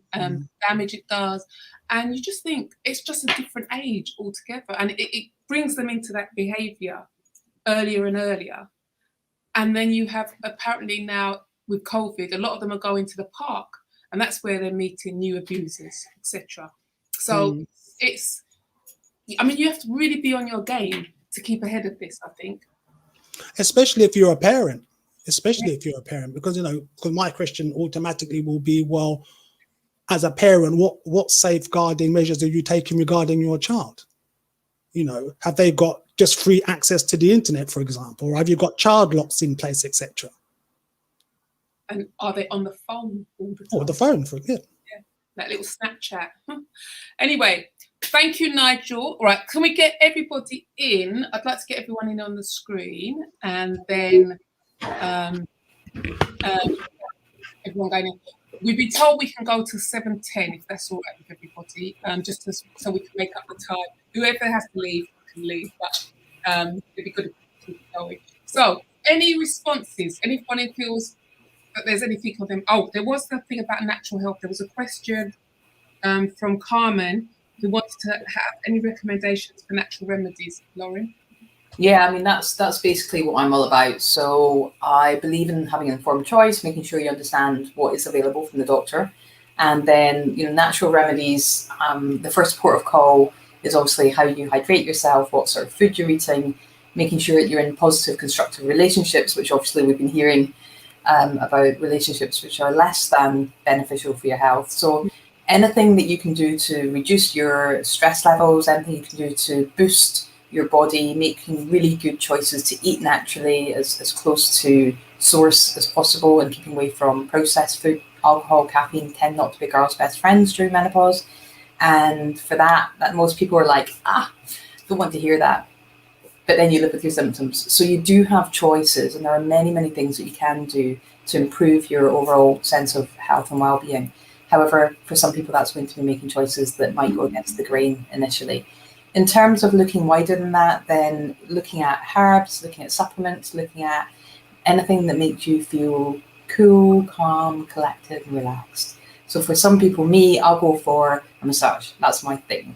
damage it does. And you just think it's just a different age altogether. And it brings them into that behavior earlier and earlier. And then you have, apparently now with COVID, a lot of them are going to the park, and that's where they're meeting new abusers, etc. So you have to really be on your game to keep ahead of this, I think. Especially if you're a parent. Because, because my question automatically will be, well, as a parent, what safeguarding measures are you taking regarding your child? Have they got just free access to the internet, for example, or have you got child locks in place, etc.? And are they on the phone all the time? Oh, the phone, yeah, that little Snapchat. Anyway, thank you, Nigel. All right, can we get everybody in? I'd like to get everyone in on the screen, and then everyone going in. We've been told we can go to 7:10 if that's all right with everybody, so we can make up the time. Whoever has to leave can leave, but it'd be good if we keep going. So, any responses? Anyone who feels that there's anything on them? Oh, there was the thing about natural health. There was a question from Carmen who wanted to have any recommendations for natural remedies. Lauren? Yeah, that's basically what I'm all about. So I believe in having informed choice, making sure you understand what is available from the doctor. And then, natural remedies, the first port of call is obviously how you hydrate yourself, what sort of food you're eating, making sure that you're in positive, constructive relationships, which obviously we've been hearing about relationships which are less than beneficial for your health. So anything that you can do to reduce your stress levels, anything you can do to boost your body, making really good choices to eat naturally, as close to source as possible, and keeping away from processed food. Alcohol, caffeine tend not to be girls' best friends during menopause. And for that most people are like, don't want to hear that. but then you live with your symptoms. So you do have choices, and there are many, many things that you can do to improve your overall sense of health and well-being. However, for some people, that's going to be making choices that might go against the grain initially. In terms of looking wider than that, then looking at herbs, looking at supplements, looking at anything that makes you feel cool, calm, collected, and relaxed. So for some people, me, I'll go for a massage. That's my thing.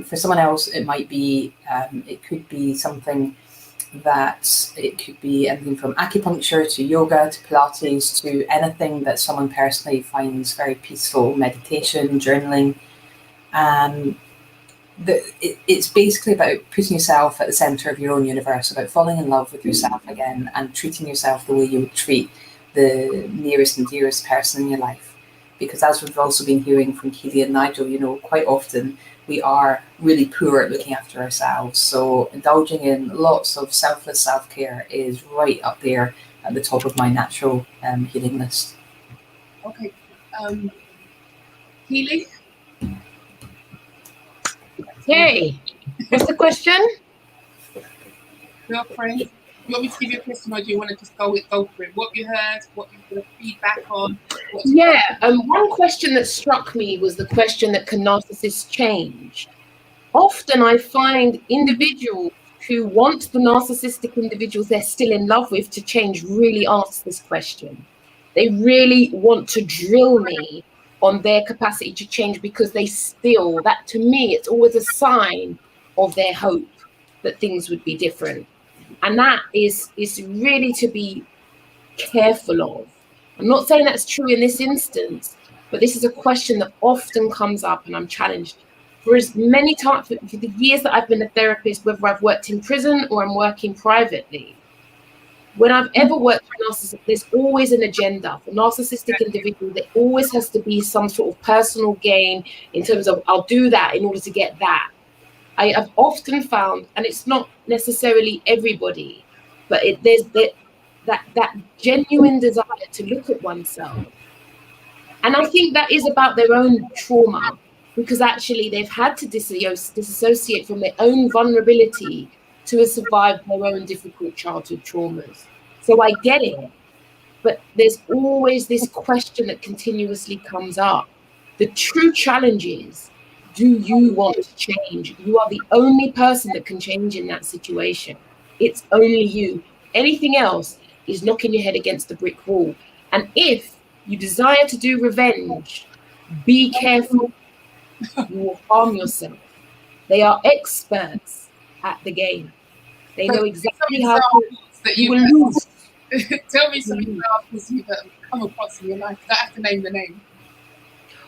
For someone else, it might be, it could be something that, it could be anything from acupuncture to yoga to Pilates to anything that someone personally finds very peaceful, meditation, journaling. It's basically about putting yourself at the center of your own universe, about falling in love with yourself again and treating yourself the way you would treat the nearest and dearest person in your life. Because as we've also been hearing from Keely and Nigel, you know, quite often we are really poor at looking after ourselves. So indulging in lots of selfless self-care is right up there at the top of my natural healing list. Okay. Keely? Yay. What's the question? Girlfriend? You want me to give you a question, or do you want to just go for it? What you heard, what you've got feedback on? Yeah, one question that struck me was the question that can narcissists change? Often I find individuals who want the narcissistic individuals they're still in love with to change really ask this question. They really want to drill me on their capacity to change because they still, that to me, it's always a sign of their hope that things would be different. And that is really to be careful of. I'm not saying that's true in this instance, but this is a question that often comes up and I'm challenged. For as many times, for the years that I've been a therapist, whether I've worked in prison or I'm working privately, when I've ever worked with narcissists, there's always an agenda. For narcissistic individuals, there always has to be some sort of personal gain in terms of, I'll do that in order to get that. I have often found, and it's not necessarily everybody, but there's that genuine desire to look at oneself. And I think that is about their own trauma, because actually they've had to disassociate from their own vulnerability to have survived their own difficult childhood traumas. So I get it, but there's always this question that continuously comes up. The true challenge is, do you want to change? You are the only person that can change in that situation. It's only you. Anything else is knocking your head against the brick wall. And if you desire to do revenge, be careful. You will harm yourself. They are experts at the game. They know exactly how you will lose. Tell me some examples you've come across in your life. I have to name the name.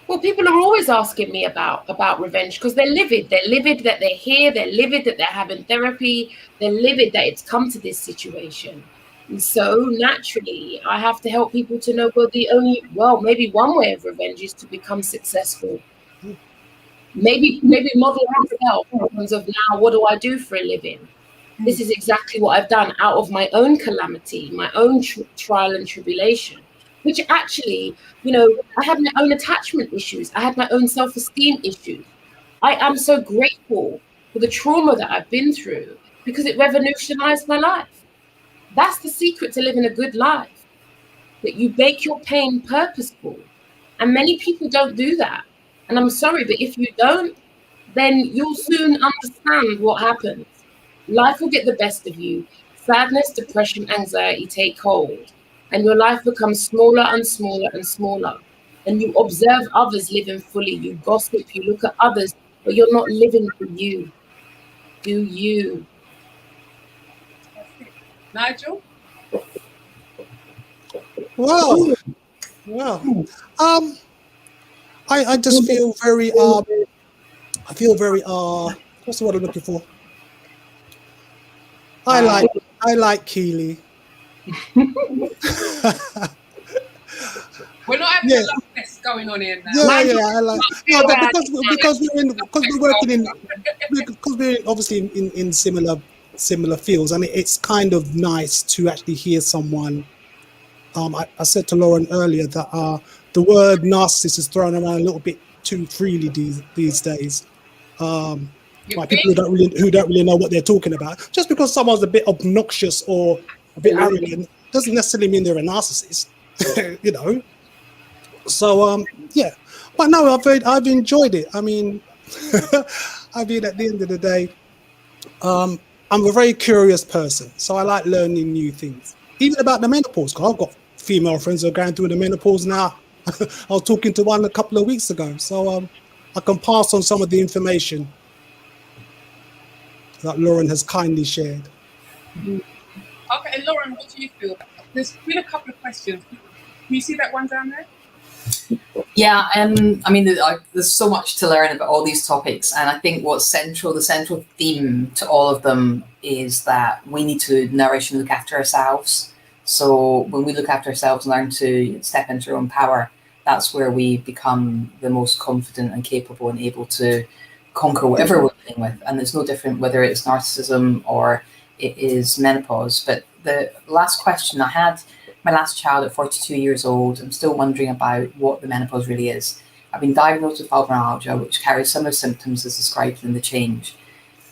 Well, people are always asking me about revenge because they're livid. They're livid that they're here. They're livid that they're having therapy. They're livid that it's come to this situation. And so naturally, I have to help people to know, maybe one way of revenge is to become successful. Maybe model myself in terms of now, what do I do for a living? This is exactly what I've done out of my own calamity, my own trial and tribulation, which actually, I had my own attachment issues. I had my own self-esteem issues. I am so grateful for the trauma that I've been through because it revolutionized my life. That's the secret to living a good life, that you make your pain purposeful. And many people don't do that. And I'm sorry, but if you don't, then you'll soon understand what happens. Life will get the best of you. Sadness, depression, anxiety take hold. And your life becomes smaller and smaller and smaller. And you observe others living fully. You gossip, you look at others, but you're not living for you. Do you? Nigel? Well, I just feel very, what's the word I'm looking for? I like Keely. We're not having a lot of this going on here now. I like. No, but because we're obviously in similar fields, and it's kind of nice to actually hear someone. I said to Lauren earlier that the word narcissist is thrown around a little bit too freely these days. You're Like people who don't really know what they're talking about. Just because someone's a bit obnoxious or a bit arrogant doesn't necessarily mean they're a narcissist, you know. So yeah, but no, I've enjoyed it. I mean, I mean, at the end of the day, I'm a very curious person, so I like learning new things, even about the menopause. Cause I've got female friends who are going through the menopause now. I was talking to one a couple of weeks ago, so I can pass on some of the information that Lauren has kindly shared. Okay, and Lauren, what do you feel? There's been a couple of questions. Can you see that one down there? Yeah, I mean, there's so much to learn about all these topics, and I think the central theme to all of them is that we need to nourish and look after ourselves. So when we look after ourselves and learn to step into our own power, that's where we become the most confident and capable and able to conquer whatever we're dealing with. And it's no different whether it's narcissism or it is menopause. But the last question, I had my last child at 42 years old. I'm still wondering about what the menopause really is. I've been diagnosed with fibromyalgia, which carries similar symptoms as described in the change.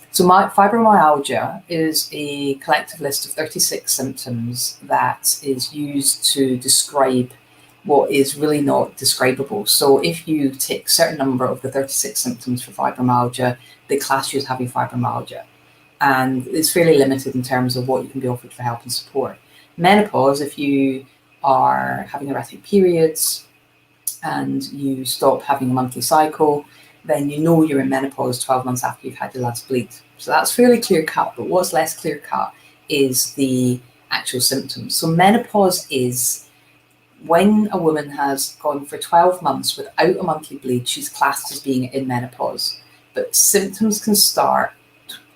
So my fibromyalgia is a collective list of 36 symptoms that is used to describe what is really not describable. So if you take a certain number of the 36 symptoms for fibromyalgia, they class you as having fibromyalgia. And it's fairly limited in terms of what you can be offered for help and support. Menopause, if you are having erratic periods and you stop having a monthly cycle, then you know you're in menopause 12 months after you've had your last bleed. So that's fairly clear cut, but what's less clear cut is the actual symptoms. So menopause is when a woman has gone for 12 months without a monthly bleed, she's classed as being in menopause. But symptoms can start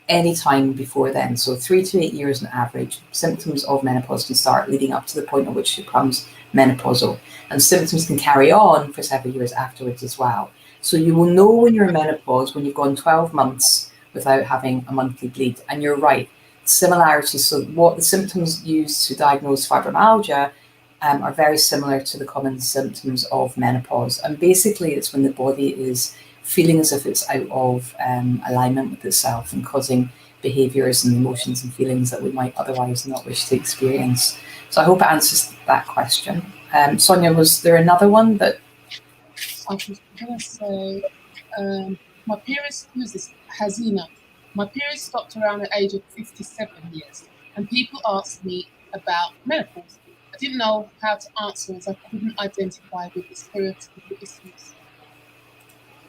any time before then. So 3 to 8 years on average, symptoms of menopause can start leading up to the point at which she becomes menopausal. And symptoms can carry on for several years afterwards as well. So you will know when you're in menopause when you've gone 12 months without having a monthly bleed. And you're right, similarities. So what the symptoms used to diagnose fibromyalgia are very similar to the common symptoms of menopause. And basically it's when the body is feeling as if it's out of alignment with itself and causing behaviours and emotions and feelings that we might otherwise not wish to experience. So I hope it answers that question. Sonia, was there another one that? I was going to say, my periods, who's this? Hazina. My periods stopped around the age of 57 years, and people asked me about menopause. I didn't know how to answer as I couldn't identify with this stereotypical issues.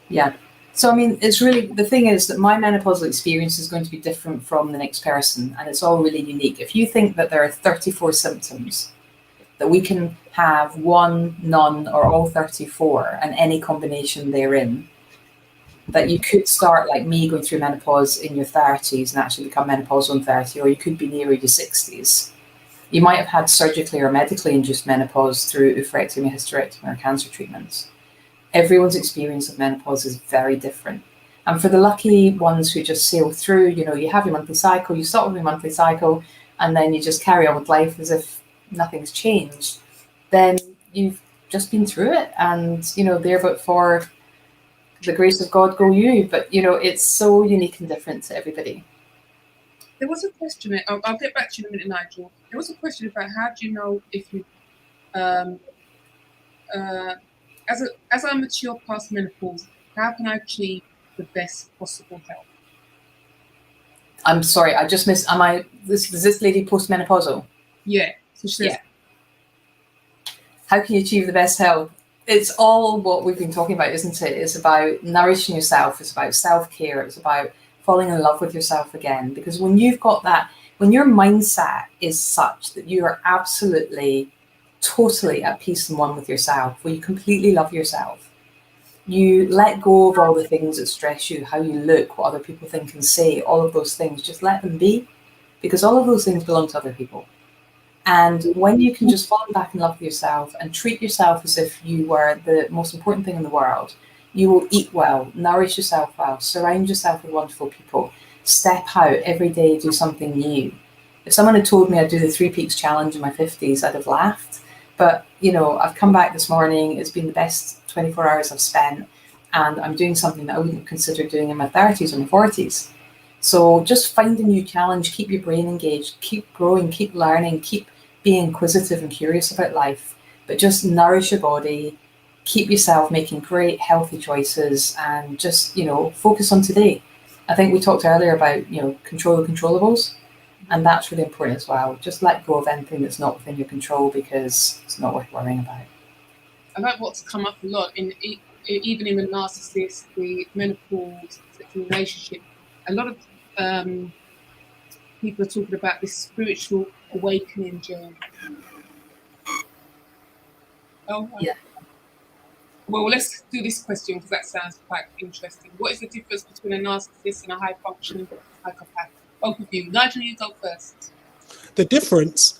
Yeah. So, I mean, it's really, the thing is that my menopausal experience is going to be different from the next person, and it's all really unique. If you think that there are 34 symptoms, that we can have one, none, or all 34, and any combination therein, that you could start like me going through menopause in your 30s and actually become menopausal in 30, or you could be nearer your 60s. You might have had surgically or medically induced menopause through oophorectomy, hysterectomy, or cancer treatments. Everyone's experience of menopause is very different. And for the lucky ones who just sail through, you know, you have your monthly cycle, you stop with your monthly cycle, and then you just carry on with life as if nothing's changed, then you've just been through it. And, you know, there but for the grace of God go you. But, you know, it's so unique and different to everybody. There was a question, I'll get back to you in a minute, Nigel. There was a question about how do you know if you, as I mature past menopause, how can I achieve the best possible health? I'm sorry, I just missed, is this lady postmenopausal? Yeah, so she says, yeah. How can you achieve the best health? It's all what we've been talking about, isn't it? It's about nourishing yourself, it's about self-care, it's about falling in love with yourself again. Because when you've got that, when your mindset is such that you are absolutely, totally at peace and one with yourself, where you completely love yourself, you let go of all the things that stress you, how you look, what other people think and say, all of those things, just let them be, because all of those things belong to other people. And when you can just fall back in love with yourself and treat yourself as if you were the most important thing in the world, you will eat well, nourish yourself well, surround yourself with wonderful people, step out every day, do something new. If someone had told me I'd do the 3 Peaks Challenge in my 50s, I'd have laughed. But, you know, I've come back this morning, it's been the best 24 hours I've spent, and I'm doing something that I wouldn't consider doing in my 30s or my 40s. So just find a new challenge, keep your brain engaged, keep growing, keep learning, keep being inquisitive and curious about life, but just nourish your body, keep yourself making great healthy choices, and just, focus on today. I think we talked earlier about, control the controllables, and that's really important as well. Just let go of anything that's not within your control, because it's not worth worrying about. I like what's come up a lot even in the narcissist, the menopause, sexual relationship. A lot of people are talking about this spiritual awakening journey. Oh, Yeah. Well, let's do this question because that sounds quite interesting. What is the difference between a narcissist and a high-functioning psychopath? Both of you. Nigel, you go first. The difference?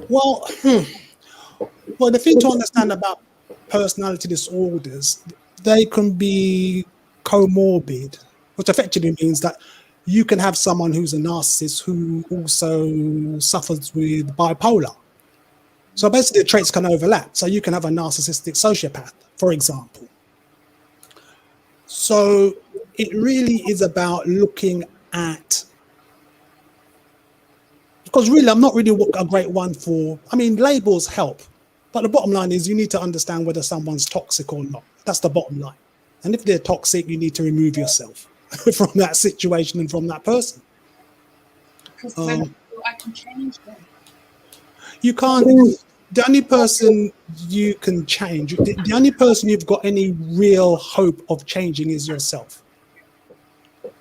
Well, the thing to understand about personality disorders, they can be comorbid, which effectively means that you can have someone who's a narcissist who also suffers with bipolar. So basically the traits can overlap. So you can have a narcissistic sociopath, for example. So it really is about looking at, because really I'm not really a great one for, labels help, but the bottom line is you need to understand whether someone's toxic or not. That's the bottom line. And if they're toxic, you need to remove yourself from that situation and from that person. Because then I can change them. You can't. The only person you can change, the only person you've got any real hope of changing is yourself.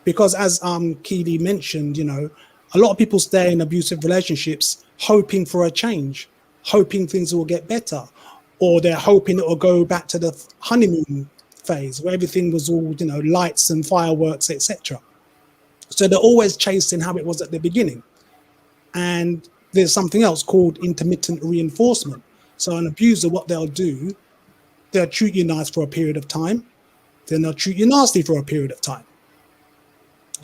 Because as Keely mentioned, a lot of people stay in abusive relationships hoping for a change, hoping things will get better, or they're hoping it will go back to the honeymoon phase where everything was all, lights and fireworks, etc. So they're always chasing how it was at the beginning. And there's something else called intermittent reinforcement. So an abuser, what they'll do, they'll treat you nice for a period of time, then they'll treat you nasty for a period of time.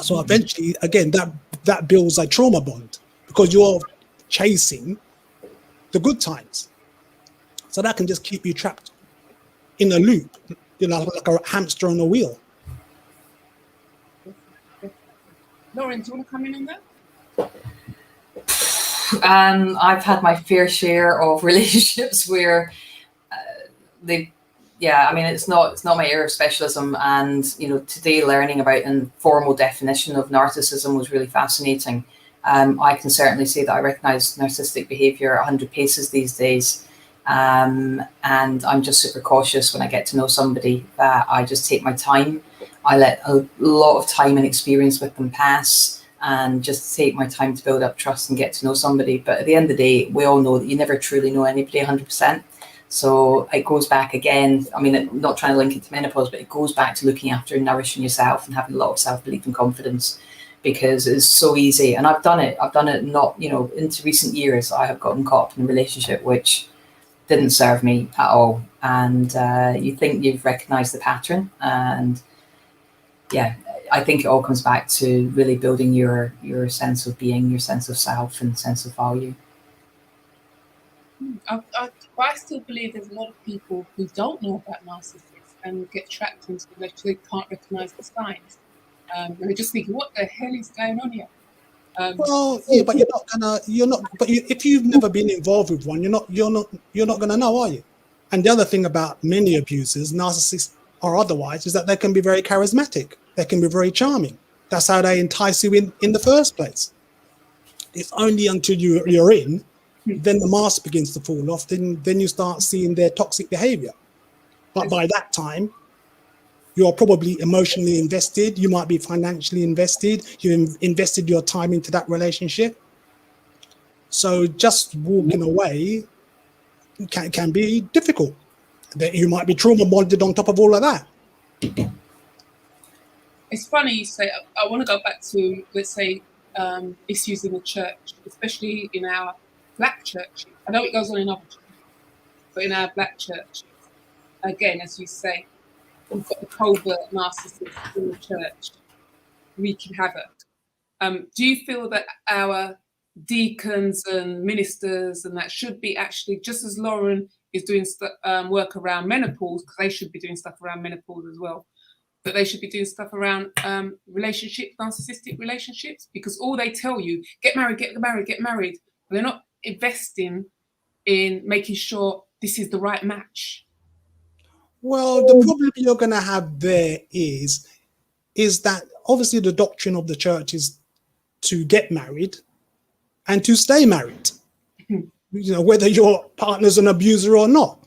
So eventually, again, that builds a trauma bond because you're chasing the good times. So that can just keep you trapped in a loop, like a hamster on a wheel. Lauren, do you want to come in on that? I've had my fair share of relationships where it's not my area of specialism, and today learning about an formal definition of narcissism was really fascinating. I can certainly say that I recognize narcissistic behavior 100 paces these days, and I'm just super cautious when I get to know somebody that I just take my time. I let a lot of time and experience with them pass, and just take my time to build up trust and get to know somebody. But at the end of the day, we all know that you never truly know anybody 100%. So it goes back again, not trying to link it to menopause, but it goes back to looking after and nourishing yourself and having a lot of self-belief and confidence, because it's so easy. And I've done it not, into recent years, I have gotten caught up in a relationship which didn't serve me at all. And you think you've recognized the pattern. And yeah, I think it all comes back to really building your sense of being, your sense of self and sense of value. I still believe there's a lot of people who don't know about narcissists and get trapped into the relationship. They can't recognise the signs. And they're just thinking, what the hell is going on here? But if you've never been involved with one, you're not gonna know, are you? And the other thing about many abusers, narcissists or otherwise, is that they can be very charismatic. They can be very charming. That's how they entice you in the first place. It's only until you're in, then the mask begins to fall off. Then you start seeing their toxic behavior. But by that time, you're probably emotionally invested. You might be financially invested. You've invested your time into that relationship. So just walking away can be difficult. You might be trauma bonded on top of all of that. It's funny you say. I want to go back to, let's say, issues in the church, especially in our Black church. I know it goes on in other churches, but in our Black church, again, as you say, we've got the covert narcissist in the church wreaking havoc. Do you feel that our deacons and ministers and that should be actually, just as Lauren is doing work around menopause, because they should be doing stuff around menopause as well, that they should be doing stuff around relationships, narcissistic relationships, because all they tell you, get married, get married, get married. But they're not investing in making sure this is the right match. Well, the problem you're going to have there is that obviously the doctrine of the church is to get married and to stay married, you know, whether your partner's an abuser or not.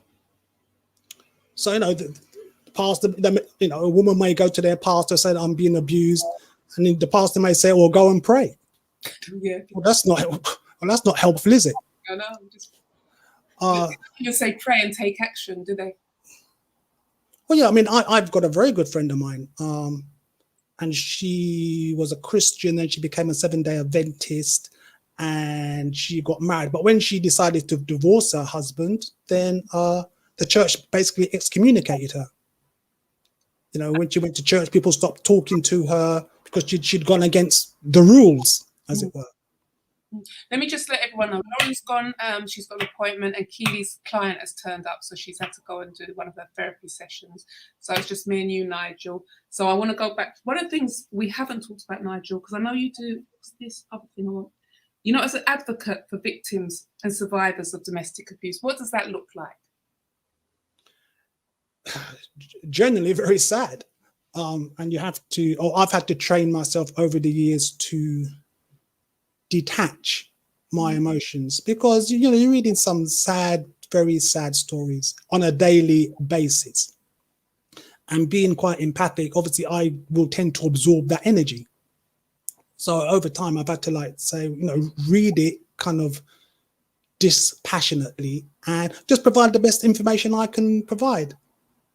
So, you know, the pastor, you know, a woman may go to their pastor, say, I'm being abused, and then the pastor may say, well, go and pray. Yeah. Well, that's not helpful, is it? I know. You say pray and take action, do they? Well, yeah, I mean, I've got a very good friend of mine, and she was a Christian, then she became a Seventh-day Adventist, and she got married. But when she decided to divorce her husband, then the church basically excommunicated her. You know, when she went to church, people stopped talking to her because she'd gone against the rules, as it were. Let me just let everyone know. Lauren's gone. She's got an appointment, and Keely's client has turned up, so she's had to go and do one of her therapy sessions. So it's just me and you, Nigel. So I want to go back. One of the things we haven't talked about, Nigel, because I know you do. What's this other thing I want? You know, as an advocate for victims and survivors of domestic abuse, what does that look like? Generally very sad, and you have to, or I've had to train myself over the years to detach my emotions, because you know, you're reading some sad, very sad stories on a daily basis, and being quite empathic, obviously I will tend to absorb that energy. So over time I've had to, like, say, you know, read it kind of dispassionately and just provide the best information I can provide.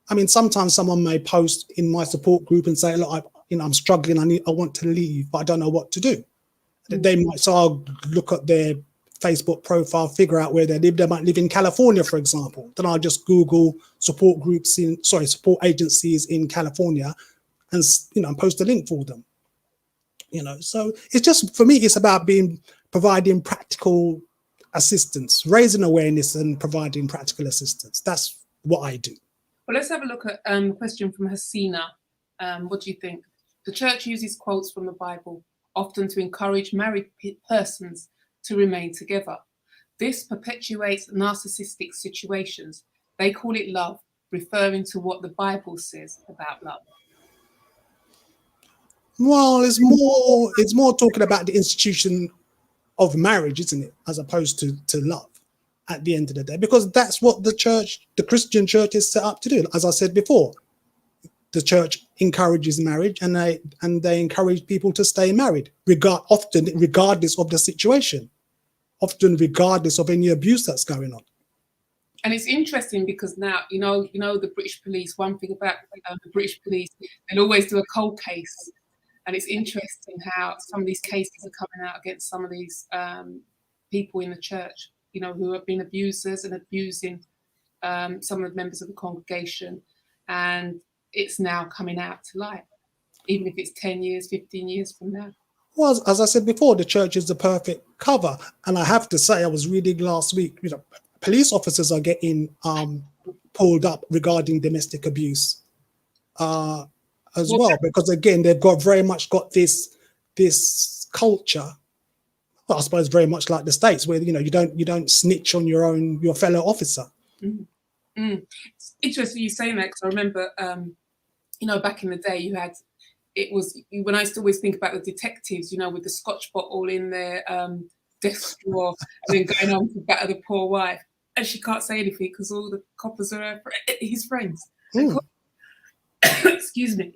I mean, sometimes someone may post in my support group and say, look, I'm struggling, I want to leave, but I don't know what to do. They might, so I'll look at their Facebook profile, figure out where they live. They might live in California, for example. Then I'll just Google support agencies in California, and, you know, post a link for them. You know, so it's just, for me, it's about providing practical assistance, raising awareness and providing practical assistance. That's what I do. Well, let's have a look at a question from Hasina. What do you think? The church uses quotes from the Bible, often to encourage married persons to remain together. This perpetuates narcissistic situations. They call it love, referring to what the Bible says about love. Well, it's more talking about the institution of marriage, isn't it, as opposed to love at the end of the day, because that's what the Christian church is set up to do. As I said before, the church encourages marriage, and they encourage people to stay married, often regardless of the situation, often regardless of any abuse that's going on. And it's interesting because now, you know the British police, one thing about the British police, they'll always do a cold case. And it's interesting how some of these cases are coming out against some of these people in the church, you know, who have been abusers and abusing some of the members of the congregation. And it's now coming out to light, even if it's 10 years, 15 years from now. Well, as I said before, the church is the perfect cover. And I have to say, I was reading last week, you know, police officers are getting pulled up regarding domestic abuse as well, because again, they've very much got this culture. Well, I suppose very much like the States, where, you know, you don't snitch on your fellow officer. Mm-hmm. It's interesting you saying that, because I remember, you know, back in the day, when I used to always think about the detectives, you know, with the Scotch bottle in their desk drawer, and then going on to batter the poor wife, and she can't say anything because all the coppers are his friends. Excuse me.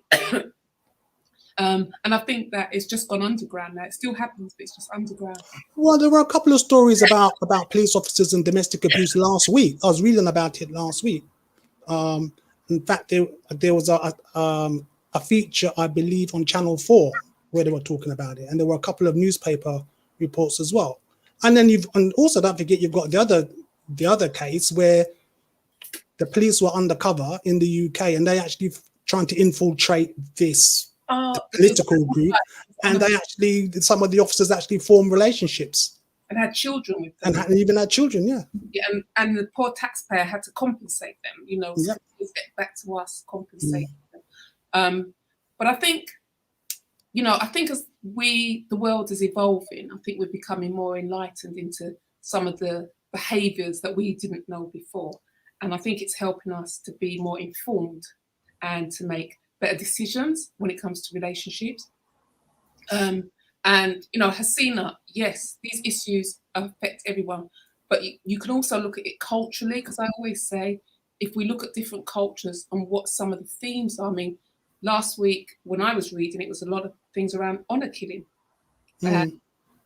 And I think that it's just gone underground now. It still happens, but it's just underground. Well, there were a couple of stories about police officers and domestic abuse last week. I was reading about it last week. In fact, there was a feature, I believe, on Channel 4 where they were talking about it, and there were a couple of newspaper reports as well. And then and also don't forget, you've got the other case where the police were undercover in the UK, and they actually trying to infiltrate this political group, and some of the officers actually formed relationships and had children with them, and even had children. Yeah, and the poor taxpayer had to compensate them. You know, yeah. Get back to us, compensate them. But I think, I think as the world is evolving, I think we're becoming more enlightened into some of the behaviours that we didn't know before. And I think it's helping us to be more informed and to make better decisions when it comes to relationships. And, Hasina, yes, these issues affect everyone, but you can also look at it culturally, because I always say, if we look at different cultures and what some of the themes are, I mean, last week when I was reading, it was a lot of things around honour killing. And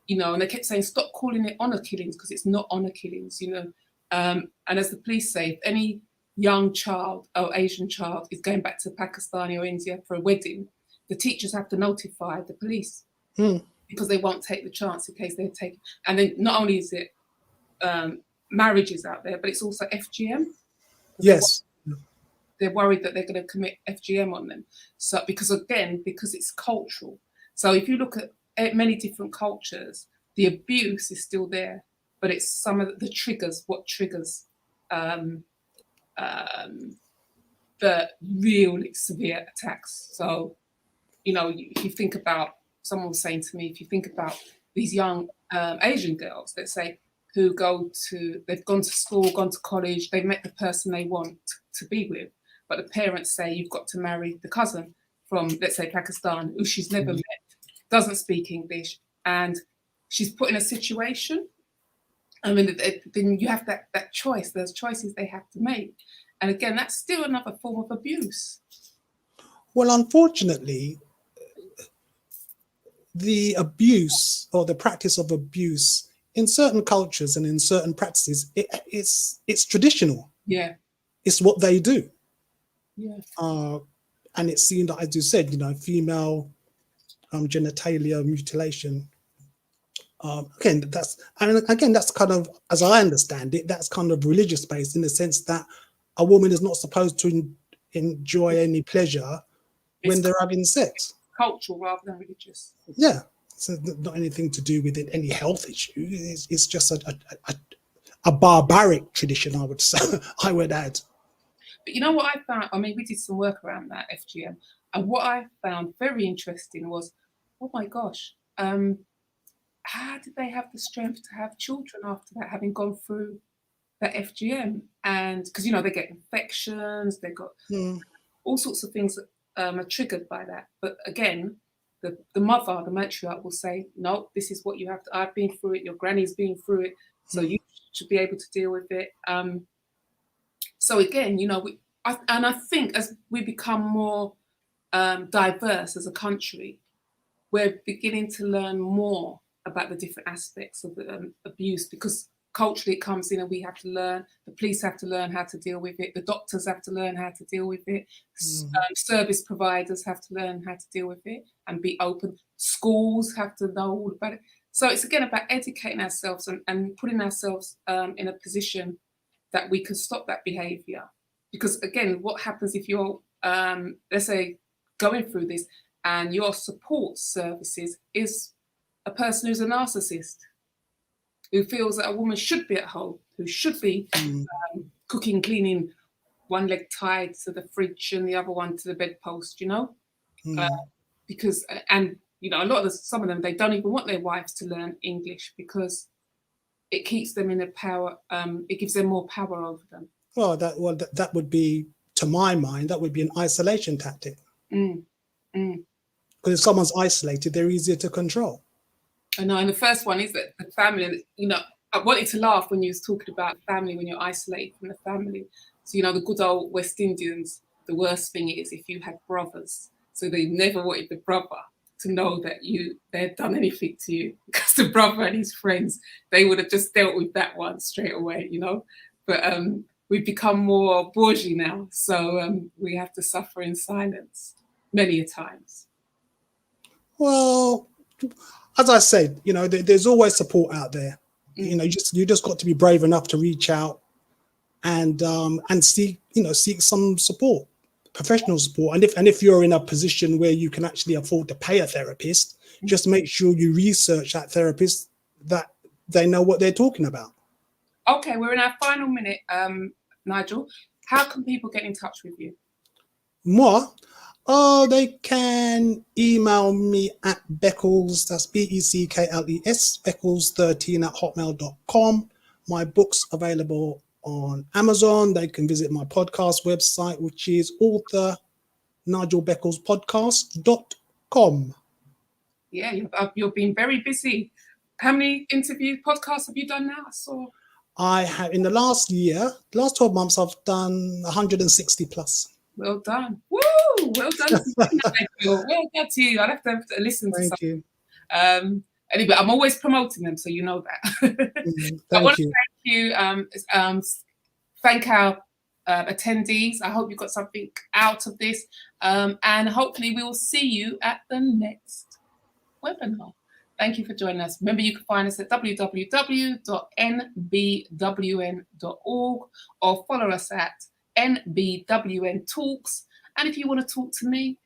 they kept saying, stop calling it honour killings, because it's not honour killings, And as the police say, if any young child or Asian child is going back to Pakistan or India for a wedding, the teachers have to notify the police because they won't take the chance in case they're taken. And then not only is it marriages out there, but it's also FGM. Yes. They're worried that they're going to commit FGM on them. So because it's cultural. So if you look at many different cultures, the abuse is still there, but it's some of the triggers, what triggers the really severe attacks. So, if you think about, someone was saying to me, if you think about these young Asian girls, let's say, they've gone to school, gone to college, they've met the person they want to be with, but the parents say, you've got to marry the cousin from, let's say, Pakistan, who she's never met, doesn't speak English, and she's put in a situation. I mean, then you have that choice. There's choices they have to make. And again, that's still another form of abuse. Well, unfortunately, the abuse or the practice of abuse in certain cultures and in certain practices, it's traditional. Yeah. It's what they do. Yeah. And it's seen that, as you said, female genitalia mutilation. Again, that's kind of, as I understand it, that's kind of religious based, in the sense that a woman is not supposed to enjoy any pleasure when they're having sex. Cultural rather than religious. Yeah, so not anything to do with it, any health issue. It's just a barbaric tradition, I would say. I would add. But you know what I found? I mean, we did some work around that FGM, and what I found very interesting was, oh my gosh, how did they have the strength to have children after that, having gone through that FGM? And because they get infections, they got all sorts of things that are triggered by that. But again, the mother, the matriarch, will say, no, this is what you have to. I've been through it. Your granny's been through it, so you should be able to deal with it. So again, I think as we become more diverse as a country, we're beginning to learn more about the different aspects of abuse, because culturally it comes in and we have to learn, the police have to learn how to deal with it, the doctors have to learn how to deal with it, service providers have to learn how to deal with it and be open, schools have to know all about it. So it's again about educating ourselves and putting ourselves in a position that we can stop that behaviour. Because again, what happens if you're, let's say, going through this and your support services is a person who's a narcissist, who feels that a woman should be at home, who should be cooking, cleaning, one leg tied to the fridge and the other one to the bedpost, because, and a lot of some of them, they don't even want their wives to learn English because it keeps them in a power, it gives them more power over them. Well, that would be, to my mind, that would be an isolation tactic. Because if someone's isolated, they're easier to control. I know, and the first one is that the family, I wanted to laugh when you was talking about family, when you're isolated from the family. So, the good old West Indians, the worst thing is if you had brothers. So they never wanted the brother to know that they'd done anything to you, because the brother and his friends, they would have just dealt with that one straight away, But we've become more bourgeois now, so we have to suffer in silence many a times. Well, as I said, there's always support out there. You just got to be brave enough to reach out and seek some support, professional support. And if you're in a position where you can actually afford to pay a therapist, just make sure you research that therapist, that they know what they're talking about. Okay, we're in our final minute, Nigel. How can people get in touch with you? Moi, Oh, they can email me at Beckles, that's Beckles, Beckles13 @hotmail.com. My book's available on Amazon. They can visit my podcast website, which is author.NigelBecklespodcast.com. Yeah, you've been very busy. How many podcasts have you done now? I have, in the last 12 months, I've done 160 plus. Well done. Woo! Well done to you, Nigel. Well done to you. I'll have to listen to some. Thank you. Anyway, I'm always promoting them, so you know that. I want to thank you. Thank our attendees. I hope you got something out of this. And hopefully we will see you at the next webinar. Thank you for joining us. Remember, you can find us at www.nbwn.org or follow us at NBWN Talks. And if you want to talk to me,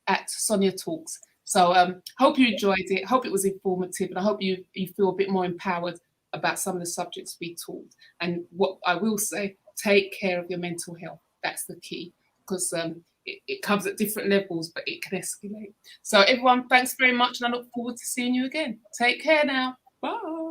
at Sonia Talks. So hope you enjoyed it. Hope it was informative. And I hope you feel a bit more empowered about some of the subjects we taught. And what I will say, take care of your mental health. That's the key, because it comes at different levels, but it can escalate. So everyone, thanks very much. And I look forward to seeing you again. Take care now. Bye.